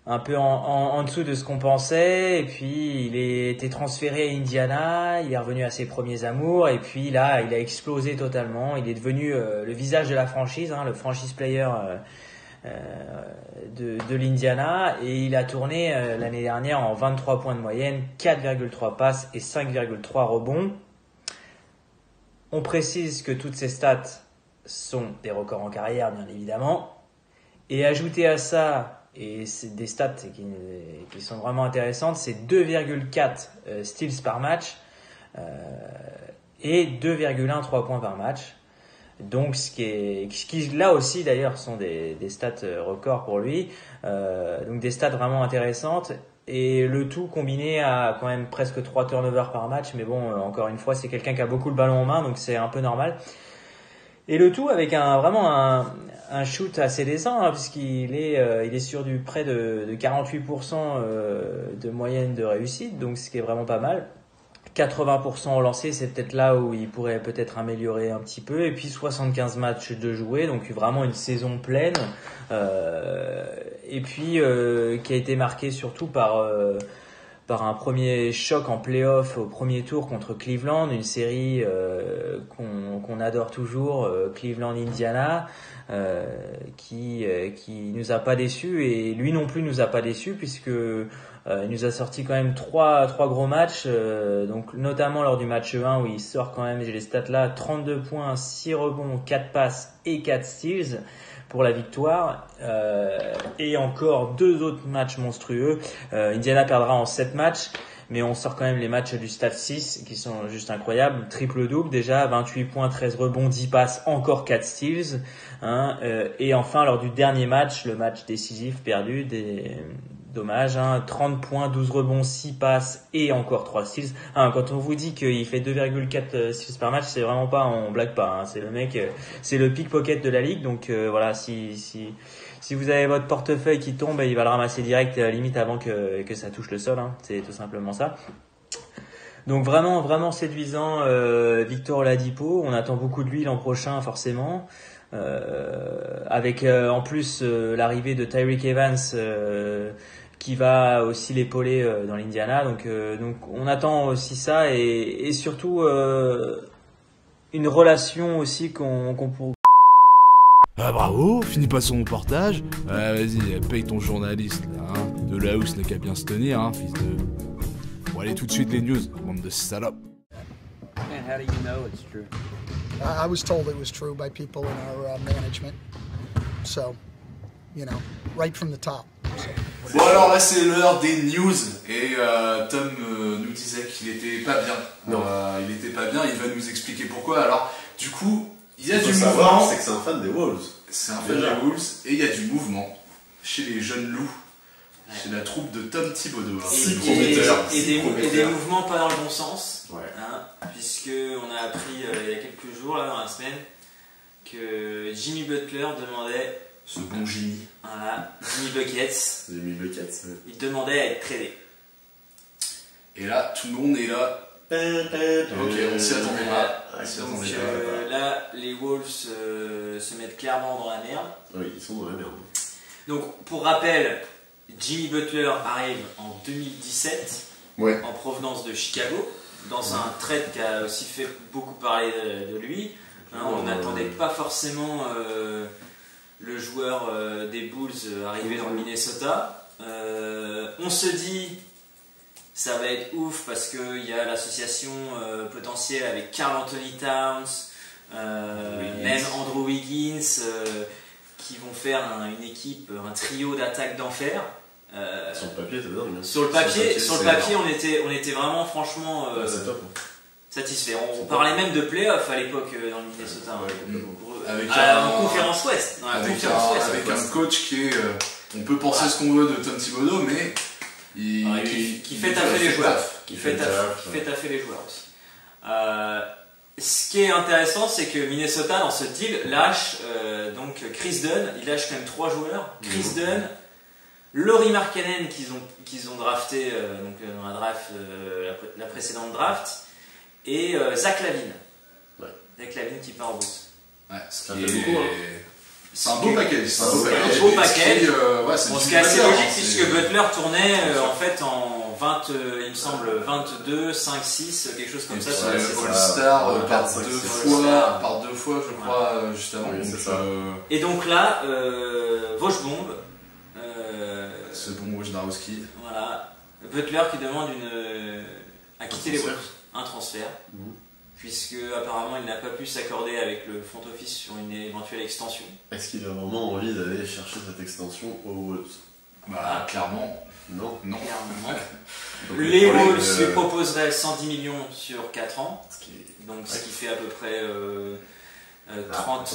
en dessous de ce qu'on pensait. Et puis, il a été transféré à Indiana. Il est revenu à ses premiers amours. Et puis là, il a explosé totalement. Il est devenu le visage de la franchise, le franchise player de l'Indiana, et il a tourné l'année dernière en 23 points de moyenne, 4,3 passes et 5,3 rebonds. On précise que toutes ces stats sont des records en carrière, bien évidemment, et ajouter à ça, et c'est des stats qui sont vraiment intéressantes, c'est 2,4 steals par match et 2,1 3 points par match. Donc ce qui là aussi d'ailleurs sont des stats records pour lui, donc des stats vraiment intéressantes, et le tout combiné à quand même presque 3 turnovers par match, mais bon, encore une fois, c'est quelqu'un qui a beaucoup le ballon en main, donc c'est un peu normal, et le tout avec vraiment un shoot assez décent, puisqu'il est sur du près de 48% de moyenne de réussite, donc ce qui est vraiment pas mal. 80% au lancer, c'est peut-être là où il pourrait peut-être améliorer un petit peu. Et puis 75 matchs de jouer, donc vraiment une saison pleine. Et puis qui a été marqué surtout par un premier choc en play-off au premier tour contre Cleveland, une série qu'on adore toujours, Cleveland-Indiana, qui nous a pas déçus, et lui non plus nous a pas déçus, puisque il nous a sorti quand même trois gros matchs, donc notamment lors du match 1 où il sort quand même, j'ai les stats là, 32 points, 6 rebonds, 4 passes et 4 steals pour la victoire, et encore 2 autres matchs monstrueux. Indiana perdra en 7 matchs, mais on sort quand même les matchs du Stade 6 qui sont juste incroyables. Triple-double déjà, 28 points, 13 rebonds, 10 passes, encore 4 steals. Et enfin, lors du dernier match, le match décisif perdu, dommage, 30 points, 12 rebonds, 6 passes et encore 3 steals. Quand on vous dit qu'il fait 2,4 steals par match, c'est vraiment pas, on blague pas. C'est le mec, c'est le pickpocket de la ligue. Donc voilà, si vous avez votre portefeuille qui tombe, il va le ramasser direct, limite avant que ça touche le sol. C'est tout simplement ça. Donc vraiment séduisant, Victor Oladipo. On attend beaucoup de lui l'an prochain, forcément. Avec en plus l'arrivée de Tyreke Evans qui va aussi l'épauler dans l'Indiana, donc on attend aussi ça, et surtout une relation aussi qu'on pourrait. Ah bravo, finis pas son reportage. Vas-y, paye ton journaliste là, De la housse n'est qu'à bien se tenir, fils de... Bon allez tout de suite les news, bande de salopes. And how do you know it's true? I was told it was true by people in our management. So, right from the top. So. Bon alors là c'est l'heure des news, et Tom nous disait qu'il était pas bien. Il était pas bien, il va nous expliquer pourquoi. Alors du coup, il y a du mouvement. C'est que c'est un fan des Wolves. C'est un fan des Wolves, et il y a du mouvement chez les jeunes loups. C'est la troupe de Tom Thibodeau. Et des mouvements pas dans le bon sens, puisque on a appris il y a quelques jours, là, dans la semaine, que Jimmy Butler demandait... Ce bon Jimmy. Voilà, Jimmy Buckets. Jimmy Buckets. Il demandait à être tradé. Et là, tout le monde est là. Ok, on s'y attendait pas. Donc là, les Wolves se mettent clairement dans la merde. Oui, ils sont dans la merde. Donc, pour rappel, Jimmy Butler arrive en 2017 en provenance de Chicago, dans un trade qui a aussi fait beaucoup parler de lui. On n'attendait pas forcément le joueur des Bulls arriver dans le Minnesota. On se dit, ça va être ouf parce qu'il y a l'association potentielle avec Karl Anthony Towns, même Andrew Wiggins, qui vont faire une équipe, un trio d'attaque d'enfer. Sur le papier, c'est dingue. Sur le papier, on était vraiment, franchement, satisfait. On parlait même de playoff à l'époque dans le Minnesota. En conférence Ouest. Avec un coach qui est. On peut penser ce qu'on veut de Tom Thibodeau, mais qui fait taffer les joueurs. Qui fait taffer les joueurs aussi. Ce qui est intéressant, c'est que Minnesota, dans ce deal, lâche donc Chris Dunn. Il lâche quand même 3 joueurs. Chris Dunn, Lauri Markkanen qu'ils ont drafté donc, dans la draft, la précédente draft, et Zach LaVine. Zach LaVine qui part au bout. C'est un beau package. Ce qui est assez logique puisque Butler tournait en fait en 20, il me semble 22, 5, 6, quelque chose comme ça. All-Star par 2 fois, je crois, juste avant. Et donc là, Wojbomb. Ce bon Wojnarowski. Voilà. Butler qui demande à quitter les Wolves. Un transfert. Puisque apparemment il n'a pas pu s'accorder avec le front office sur une éventuelle extension. Est-ce qu'il a vraiment envie d'aller chercher cette extension aux Wolves? Clairement. Non. Clairement. Les Wolves lui proposeraient 110 millions sur 4 ans, donc ce qui fait à peu près 30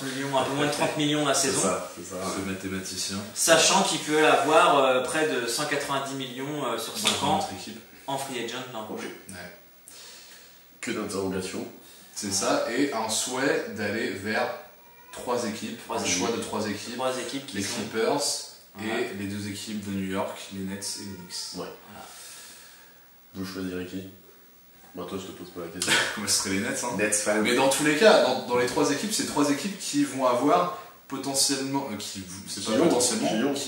millions, un peu moins de 30 millions la saison. C'est ça. Le mathématicien. Sachant qu'il peut avoir près de 190 millions sur 5 ans en free agent l'an prochain. Que d'interrogations. C'est ça, et un souhait d'aller vers 3 équipes, un choix de 3 équipes, les Clippers et les 2 équipes de New York, les Nets et les Knicks. Vous choisirez qui? Toi je te pose pas la question. Moi ce serait les Nets. Nets fan. Mais dans tous les cas, dans les 3 équipes, c'est 3 équipes qui vont avoir potentiellement, qui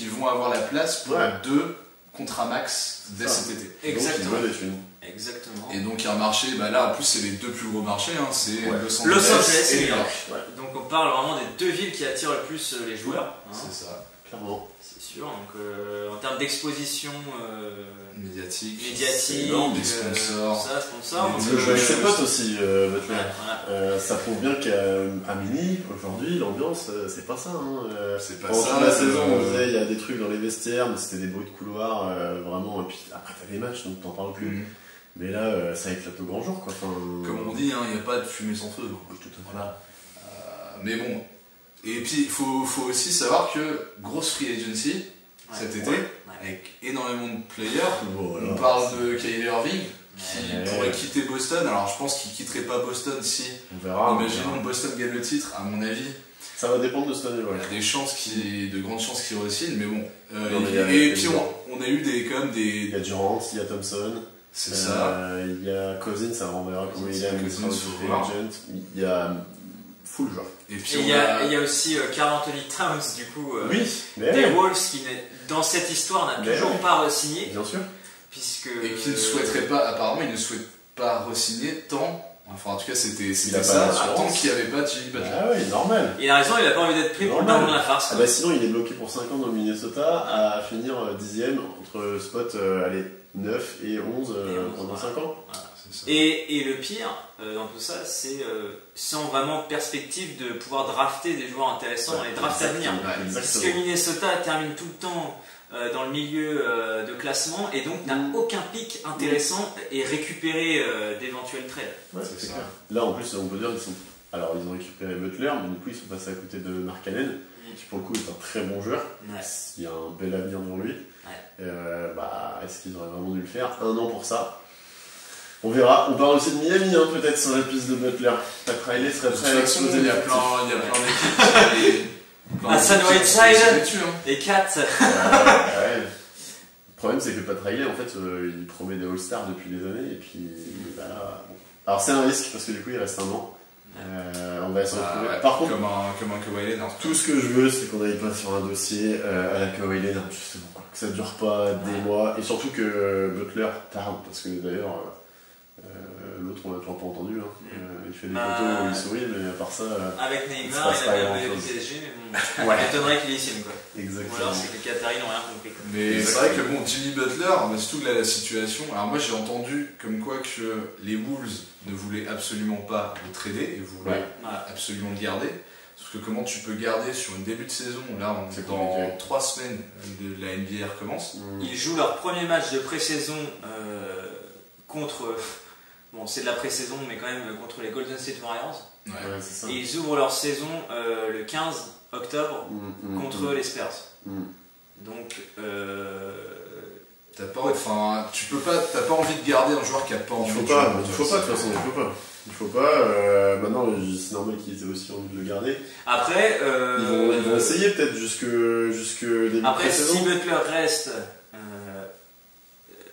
vont avoir la place pour 2 contrats max dès cet été. Exactement. Exactement. Et donc il y a un marché, là en plus c'est les 2 plus gros marchés, c'est Los Angeles et New York. Donc on parle vraiment des 2 villes qui attirent le plus les joueurs. C'est ça, clairement. C'est sûr, donc en termes d'exposition médiatique, des sponsors. Le jeu avec ses potes aussi, ça prouve bien qu'à Mini, aujourd'hui, l'ambiance, c'est pas ça. C'est pas pendant ça. toute la saison, on disait il y a des trucs dans les vestiaires, mais c'était des bruits de couloir, vraiment. Et puis après, t'as les matchs, donc t'en parles plus. Mais là, ça éclate au grand jour, quoi. Comme on dit, il n'y a pas de fumée sans feu. Voilà. Mais bon. Et puis, il faut aussi savoir que grosse free agency cet été, avec énormément de players. On parle de Kyrie Irving, qui pourrait quitter Boston. Alors, je pense qu'il ne quitterait pas Boston si, imaginons que Boston gagne le titre, à mon avis. Ça va dépendre de cette année. Il y a de grandes chances qu'il re-signe, mais bon. Et puis, on a eu quand même des. Il y a Durant, il y a Thompson. C'est ça. Il y a Cousins, ça renverra comment il est, il y a full joueur. Et il y a aussi Karl Anthony Towns, du coup, des Wolves, qui dans cette histoire n'a toujours pas re-signé. Bien sûr. Et qui ne souhaiterait pas, apparemment, il ne souhaite pas re-signer tant. Enfin, en tout cas, c'était ça, tant qu'il n'y avait pas de Jimmy Butler. Ah oui, normal. Il a raison, il n'a pas envie d'être pris pour le dindon de la farce. Sinon, il est bloqué pour 5 ans dans le Minnesota à finir 10ème entre spot 9 et 11 pendant 5 ans. Et le pire dans tout ça, c'est sans vraiment perspective de pouvoir drafter des joueurs intéressants dans les drafts à venir. Parce que Minnesota termine tout le temps dans le milieu de classement et donc n'a aucun pic intéressant et récupérer d'éventuels trades. C'est clair. Là en plus on peut dire ils ont récupéré Butler, mais du coup ils sont passés à côté de Markkanen, qui pour le coup est un très bon joueur. Il y a un bel avenir devant lui. Est-ce qu'ils auraient vraiment dû le faire? 1 an pour ça. On verra. On parle aussi de Miami peut-être sur la piste de Butler. Pat Riley serait très exposé. Il y a plein d'équipes. Hassan Whiteside et Kat. Le problème c'est que Pat Riley en fait il promet des All-Stars depuis des années et puis là. Alors c'est un risque parce que du coup il reste 1 an. On va essayer de trouver. Par contre, comme un Kawhi Leonard. Tout ce que je veux, c'est qu'on n'aille pas sur un dossier à la Kawhi Leonard, justement, quoi. Que ça dure pas des mois, et surtout que Butler tarde, parce que d'ailleurs, l'autre on l'a toujours pas entendu, hein. Il fait des photos où il sourit, mais à part ça. Avec Neymar, il a bien envoyé du PSG, mais bon, ouais. M'étonnerait qu'il y signe, quoi. Exactement. Ou alors c'est que les Qataris n'ont rien compris. Mais c'est vrai que bon, Jimmy Butler, mais surtout là, la situation. Alors moi j'ai entendu comme quoi que les Wolves ne voulaient absolument pas le trader et voulaient absolument le garder. Parce que comment tu peux garder sur une début de saison, là on est dans 3 semaines de la NBA recommence. Ils jouent leur premier match de pré-saison contre, bon c'est de la pré-saison mais quand même contre les Golden State Warriors. Ouais, c'est ça. Et ils ouvrent leur saison le 15 octobre contre les Spurs. Donc t'as pas envie de garder un joueur qui a pas envie de jouer. Il faut pas de toute façon, il faut pas. Maintenant, c'est normal qu'ils aient aussi envie de le garder. Après, ils vont essayer peut-être jusque début de après, saison. si Butler reste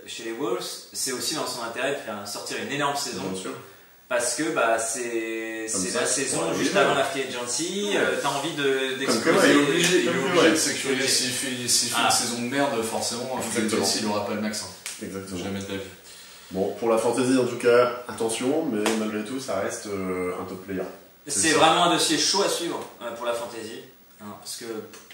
chez les Wolves, c'est aussi dans son intérêt de faire sortir une énorme saison. Bien sûr. Parce que c'est la saison juste avant la free agency, t'as envie d'exploser. Il est obligé de sécuriser. S'il fait une saison de merde, forcément, il n'aura pas le max. Exactement. Jamais de la vie. Bon, pour la fantasy en tout cas, attention, mais malgré tout, ça reste un top player. C'est vraiment un dossier chaud à suivre pour la fantasy. Parce que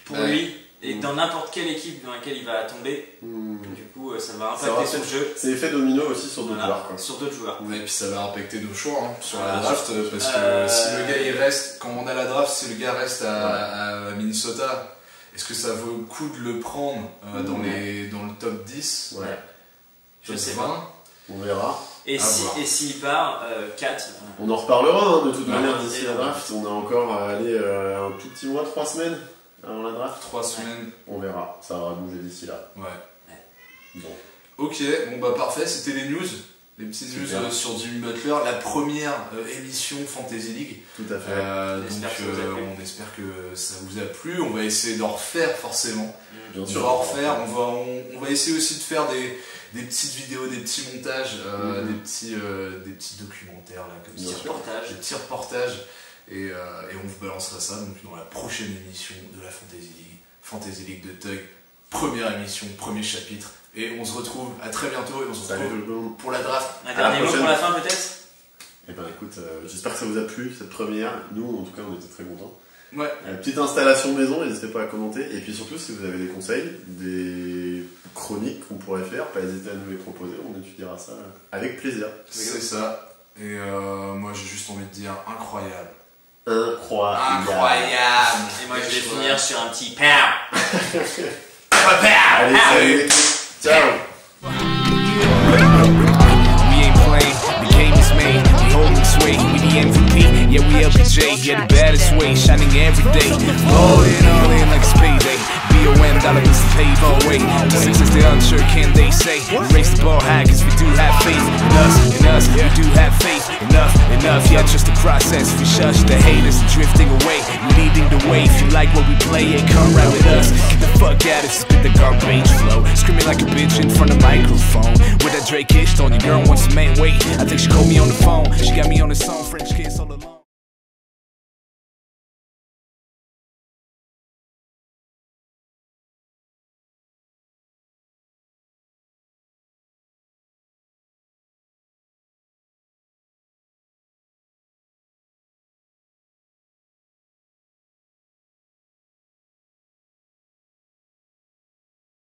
pour lui, et dans n'importe quelle équipe dans laquelle il va tomber, du coup ça va impacter son jeu. C'est effet domino aussi sur d'autres joueurs. Sur d'autres joueurs. Et puis ça va impacter nos choix sur la draft, parce que si le gars il reste, quand on a la draft, si le gars reste à Minnesota, est-ce que ça vaut le coup de le prendre dans le top 10 Je sais pas. On verra. Et s'il part 4. On en reparlera de toute manière d'ici la draft. On a encore à aller un tout petit mois, 3 semaines avant la draft. 3 semaines. On verra, ça va bouger d'ici là. Bon. Ok, bon bah parfait, c'était les news. Les petites news sur Jimmy Butler, la première émission Fantasy League. Tout à fait. Donc on espère que ça vous a plu. On va essayer d'en refaire forcément. Bien sûr. On va en refaire. On va essayer aussi de faire des petites vidéos, des petits montages, des petits documentaires là, comme ça. Des petits reportages. Et on vous balancera ça donc, dans la prochaine émission de la Fantasy League de Tug. Première émission, premier chapitre. Et on se retrouve à très bientôt et on se retrouve pour la draft. Un dernier mot pour la fin peut-être. Eh ben écoute, j'espère que ça vous a plu cette première. Nous en tout cas on était très contents. Ouais. Petite installation maison, n'hésitez pas à commenter. Et puis surtout si vous avez des conseils, des chroniques qu'on pourrait faire, pas hésiter à nous les proposer, on étudiera ça avec plaisir. C'est ça. Et moi j'ai juste envie de dire incroyable. Incroyable. Et moi je vais finir sur un petit pow. Allez, ciao. We ain't playing, the game is made. We holding sway, we the MVP. Yeah, we LBJ, yeah, the baddest way, shining every day. All in like it's payday. BOM, dollar is the pave all way. The Sixers, they're unsure, can they say? We raise the ball high, cause we do have faith in us, we do have faith. Enough, yeah, just the process. We shush the haters drifting away, leading the way. If you like what we play, yeah, come right with us. Get the fuck out of spit the garbage flow. Screaming like a bitch in front of microphone. With that Drake-ish tone, your girl wants a man, wait. I think she called me on the phone. She got me on the song, French kiss.